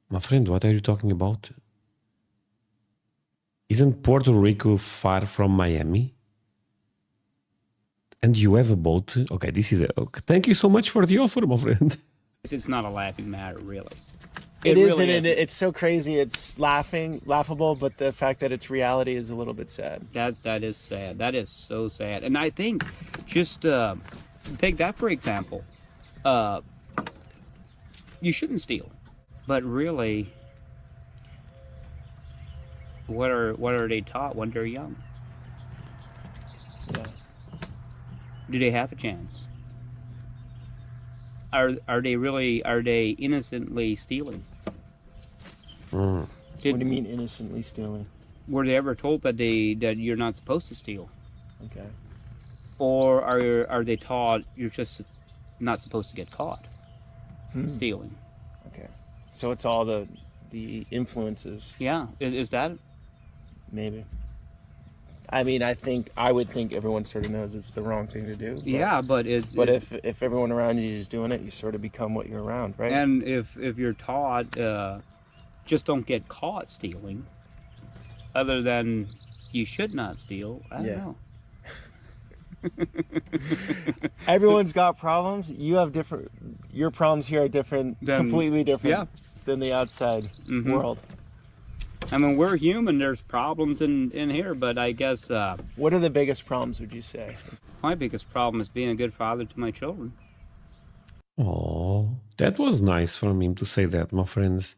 A: My friend, what are you talking about? Isn't Puerto Rico far from Miami? And you have a boat? Okay, this is okay. Thank you so much for the offer, my friend.
B: it's not a laughing matter, really.
C: It is,
B: really
C: and
B: isn't.
C: it's so crazy. It's laughable, but the fact that it's reality is a little bit sad.
B: That is sad. That is so sad. And I think just take that for example. You shouldn't steal, but really, what are they taught when they're young?
C: Yeah.
B: Do they have a chance? Are they innocently stealing? Did,
C: What do you mean innocently stealing?
B: were they ever told that that you're not supposed to steal,
C: Okay.
B: or are they taught you're just not supposed to get caught stealing?
C: Okay. So it's all the influences,
B: Yeah, is that?
C: maybe. I mean, I would think everyone sort of knows it's the wrong thing to do. But,
B: Yeah, but
C: But if everyone around you is doing it, you sort of become what you're around, right?
B: and if you're taught just don't get caught stealing, other than you should not steal, I don't
C: Yeah.
B: know.
C: Everyone's got problems. You have different. Your problems here are different, completely different than the outside world.
B: I mean, we're human. There's problems in here, but I guess
C: What are the biggest problems, would you say?
B: my biggest problem is being a good father to my children.
A: Oh, that was nice from him to say that, my friends.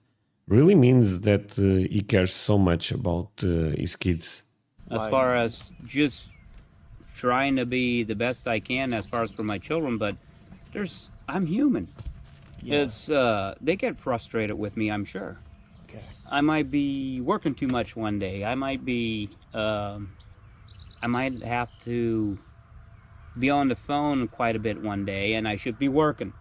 A: Really means that he cares so much about his kids.
B: As far as just trying to be the best I can as far as for my children, but I'm human.
C: Yeah.
B: It's they get frustrated with me, I'm sure.
C: Okay.
B: I might be working too much one day. I might be I might have to be on the phone quite a bit one day, and I should be working.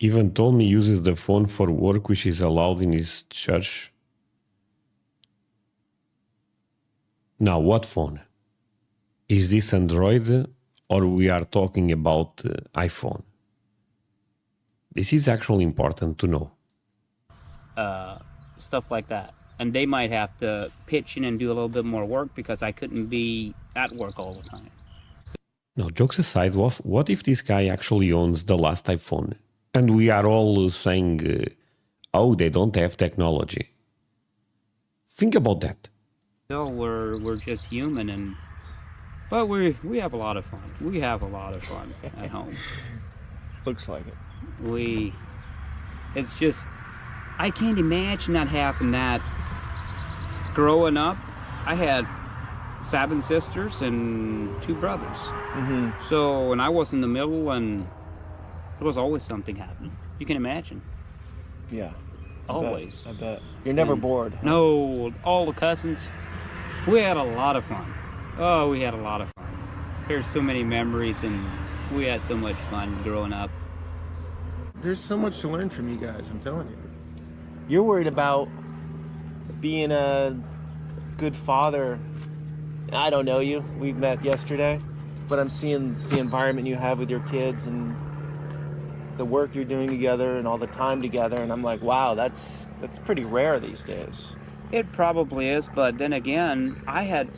A: Even told me uses the phone for work, which is allowed in his church. Now, what phone? Is this Android or we are talking about iPhone? This is actually important to know.
B: Stuff like that. And they might have to pitch in and do a little bit more work because I couldn't be at work all the time.
A: Now, jokes aside, what if this guy actually owns the last iPhone? And we are all saying, oh, they don't have technology. Think about that.
B: Still, we're just human, but we have a lot of fun. We have a lot of fun at home.
C: Looks like it.
B: It's just, I can't imagine not having that. Growing up, I had 7 sisters and 2 brothers. So when I was in the middle, and there was always something happening. You can imagine.
C: Yeah.
B: Always.
C: I bet. You're never bored. Huh?
B: No, all the cousins. We had a lot of fun. Oh, we had a lot of fun. There's so many memories, and we had so much fun growing up.
C: There's so much to learn from you guys, I'm telling you. You're worried about being a good father. I don't know you. We met yesterday, but I'm seeing the environment you have with your kids and the work you're doing together and all the time together, and I'm like, wow, that's pretty rare these days.
B: It probably is, but then again, I had,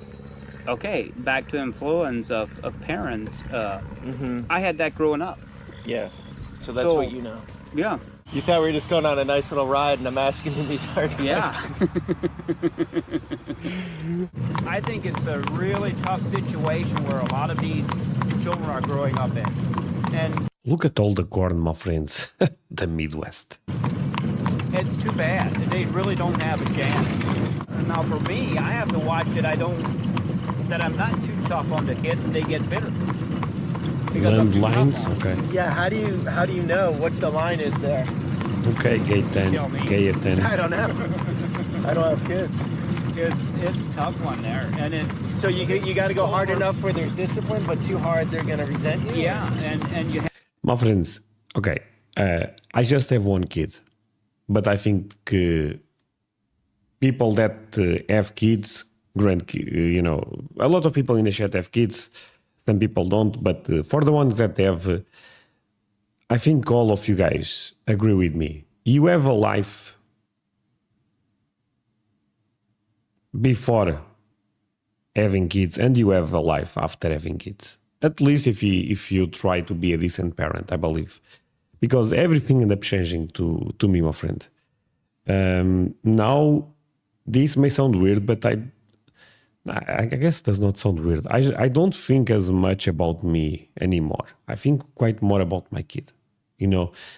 B: back to influence of parents. I had that growing up.
C: Yeah. So that's what you know.
B: Yeah.
C: You thought we were just going on a nice little ride, and I'm asking you these hard questions.
B: Yeah. I think it's a really tough situation where a lot of these children are growing up in. And
A: Look at all the corn, my friends. The Midwest.
B: it's too bad. They really don't have a chance. Now for me, I have to watch that I'm not too tough on the kids and they get bitter.
A: Landlines, okay.
C: Yeah, how do you know what the line is there?
A: Okay, gate 10, gate 10.
C: I don't know. I don't have kids.
B: It's a tough one there, and it's
C: So you got to go hard enough where there's discipline, but too hard they're gonna resent you.
B: yeah, and you have
A: My friends, okay, I just have one kid, but I think people that have kids, a lot of people in the chat have kids, some people don't, but for the ones that have, I think all of you guys agree with me. You have a life before having kids, and you have a life after having kids. At least if you try to be a decent parent, I believe. Because everything ends up changing to me, my friend. Now, this may sound weird, but I guess it does not sound weird. I don't think as much about me anymore. I think quite more about my kid,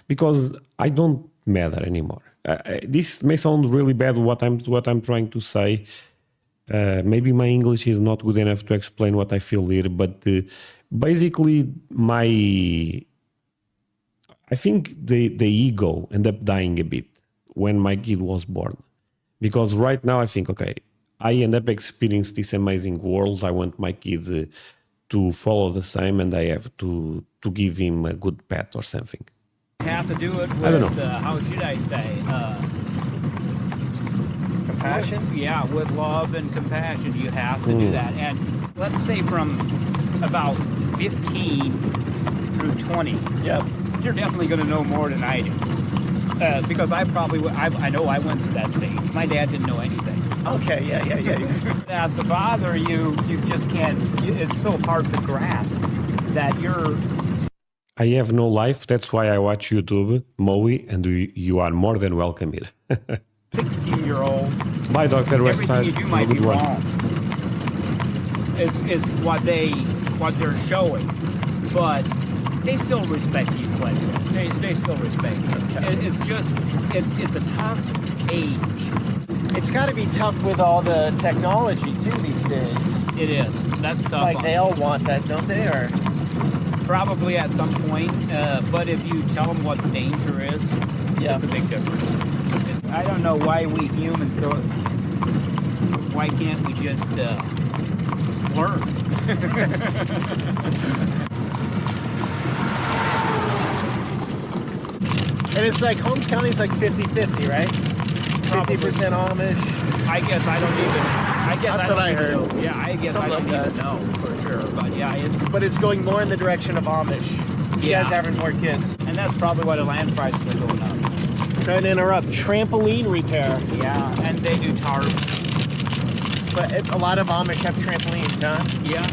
A: because I don't matter anymore. This may sound really bad, what I'm trying to say. Maybe my English is not good enough to explain what I feel here, but basically I think the ego ended up dying a bit when my kid was born, Because right now I think, okay, I end up experiencing this amazing world. I want my kids to follow the same, and I have to give him a good pet or something.
B: Have to do it
A: I don't
B: with,
A: know.
B: how should I say,
C: Compassion?
B: yeah, with love and compassion, you have to do that. And let's say from about 15 through 20,
C: Yep.
B: you're definitely going to know more than I do. Because I know I went through that stage. My dad didn't know anything.
C: Okay, yeah.
B: As a father, you just can't, it's so hard to grasp that you're
A: I have no life. That's why I watch YouTube, Moe, and you are more than welcome here.
B: 16-year-old.
A: Bye, Dr.
B: Everything
A: Westside.
B: you do
A: Have a
B: might be
A: good one.
B: wrong. Is what they're showing, but they still respect you, Clinton. They still respect you. It's just it's a tough age.
C: It's got to be tough with all the technology too these days.
B: It is. That's tough.
C: Like they all want that, don't they? Or
B: Probably at some point, but if you tell them what the danger is,
C: Yeah.
B: it's a big difference. I don't know why we humans don't. Why can't we just learn?
C: and it's like Holmes County's like 50-50, right? 50% Amish.
B: I guess I don't even. I guess
C: That's
B: I don't
C: what I
B: even
C: heard.
B: know. Yeah, I guess
C: Something
B: I don't
C: like
B: even know for sure. But yeah, it's
C: But it's going more in the direction of Amish. You
B: Yeah.
C: guys having more kids.
B: and that's probably why the land prices are going up.
C: Trying to interrupt. Trampoline repair.
B: Yeah, and they do tarps.
C: But a lot of Amish have trampolines, huh?
B: Yeah,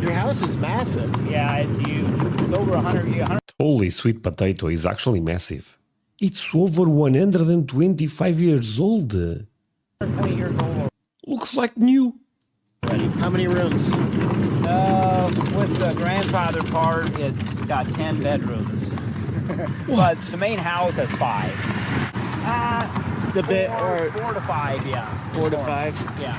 C: Your house is massive.
B: yeah, it's huge. It's over 100.
A: Holy sweet potato is actually massive. It's over 125 years old.
B: 20 years old.
A: Looks like new.
C: How many rooms?
B: With the grandfather part, it's got 10 bedrooms. But the main house has 5.
C: The bit or
B: 4 to 5, yeah.
C: 4 to 5.
B: Yeah.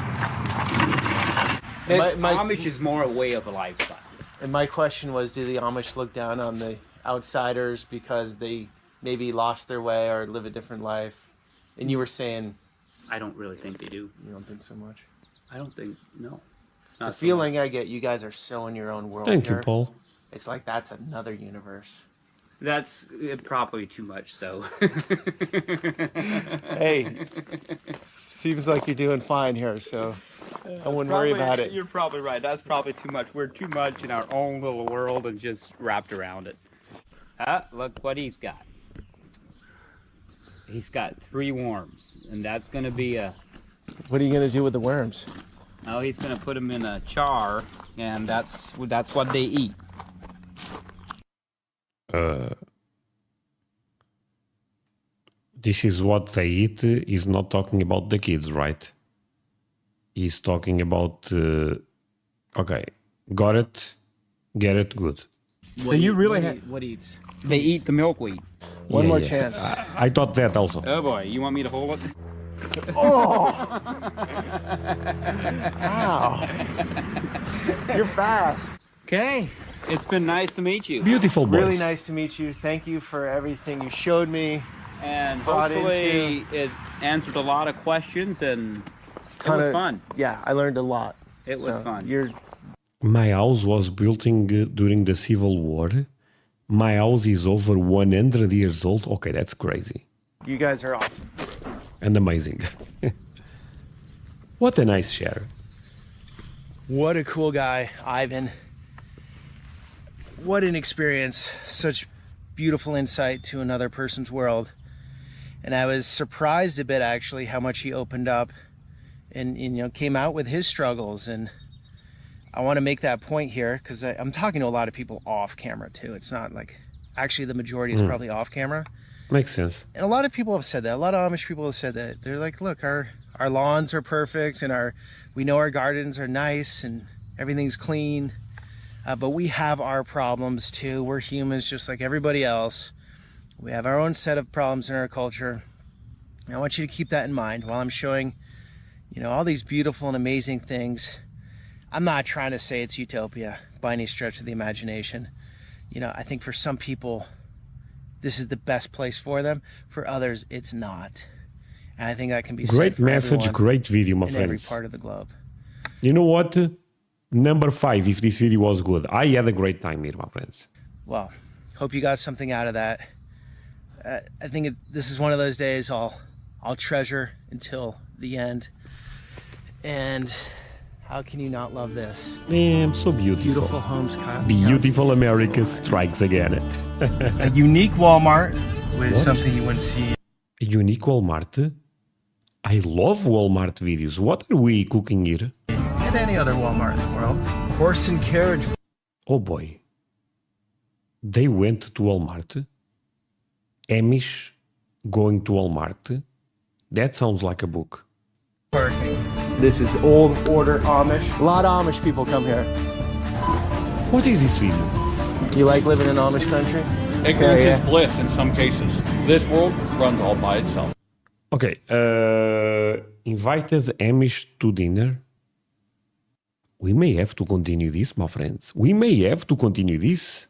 C: My-
B: It's,
C: my-
B: Amish is more a way of a lifestyle.
C: And my question was, do the Amish look down on the outsiders because they maybe lost their way or live a different life? And you were saying
B: I don't really think they do.
C: you don't think so much.
B: I don't think, no.
C: The
B: Not so
C: feeling I get, you guys are so in your own world
A: Thank
C: here.
A: you, Paul.
C: It's like that's another universe.
B: That's probably too much, so.
C: Hey, seems like you're doing fine here, so I wouldn't worry about it.
B: You're probably right. That's probably too much. We're too much in our own little world and just wrapped around it. Look what he's got. He's got 3 worms, and that's going to be a.
C: What are you gonna do with the worms?
B: Oh, he's going to put them in a char, and that's what they eat.
A: This is what they eat. He's not talking about the kids, right? He's talking about. Okay, got it. Get it. Good.
C: So you really what eats?
B: They eat the milkweed.
C: One
A: Yeah,
C: more
A: yeah.
C: chance.
A: I thought that also.
B: Oh boy, you want me to hold it?
C: Wow, you're fast.
B: Okay, it's been nice to meet you.
A: Beautiful boys.
C: Really nice to meet you. Thank you for everything you showed me.
B: And
C: Brought
B: hopefully it answered a lot of questions, and it was fun.
C: Yeah, I learned a lot.
B: It was fun.
A: My house was built during the Civil War. My house is over 100 years old. Okay, that's crazy
C: You guys are awesome.
A: and amazing. What a nice share.
C: What a cool guy, Ivan. What an experience. Such beautiful insight to another person's world. And I was surprised a bit actually how much he opened up and came out with his struggles. And I want to make that point here because I'm talking to a lot of people off camera too. It's not like, actually the majority is probably off camera.
A: Makes sense.
C: And a lot of people have said that. A lot of Amish people have said that. They're like, look, our lawns are perfect and we know our gardens are nice and everything's clean. But we have our problems too. We're humans just like everybody else. We have our own set of problems in our culture. And I want you to keep that in mind while I'm showing, all these beautiful and amazing things. I'm not trying to say it's utopia by any stretch of the imagination. I think for some people, this is the best place for them. For others, it's not. And I think that can be said
A: Great
C: for
A: message,
C: everyone
A: great video, my
C: in every
A: friends.
C: part of the globe.
A: You know what? Number 5, if this video was good. I had a great time here, my friends.
C: Well, hope you got something out of that. I think this is one of those days I'll treasure until the end. And how can you not love this?
A: Damn, so beautiful.
C: Beautiful homes, Kyle.
A: Beautiful America strikes again.
C: A unique Walmart with
A: What?
C: something you wouldn't see
A: A unique Walmart? I love Walmart videos. What are we cooking here?
C: at any other Walmart in the world. Horse and carriage
A: Oh boy. They went to Walmart. Amish going to Walmart. That sounds like a book.
C: parking. This is old order Amish. A lot of Amish people come here.
A: What is this video?
C: You like living in Amish country?
E: Ignorance
C: Yeah,
E: is bliss in some cases. This world runs all by itself.
A: Okay, invited Amish to dinner. We may have to continue this, my friends. We may have to continue this.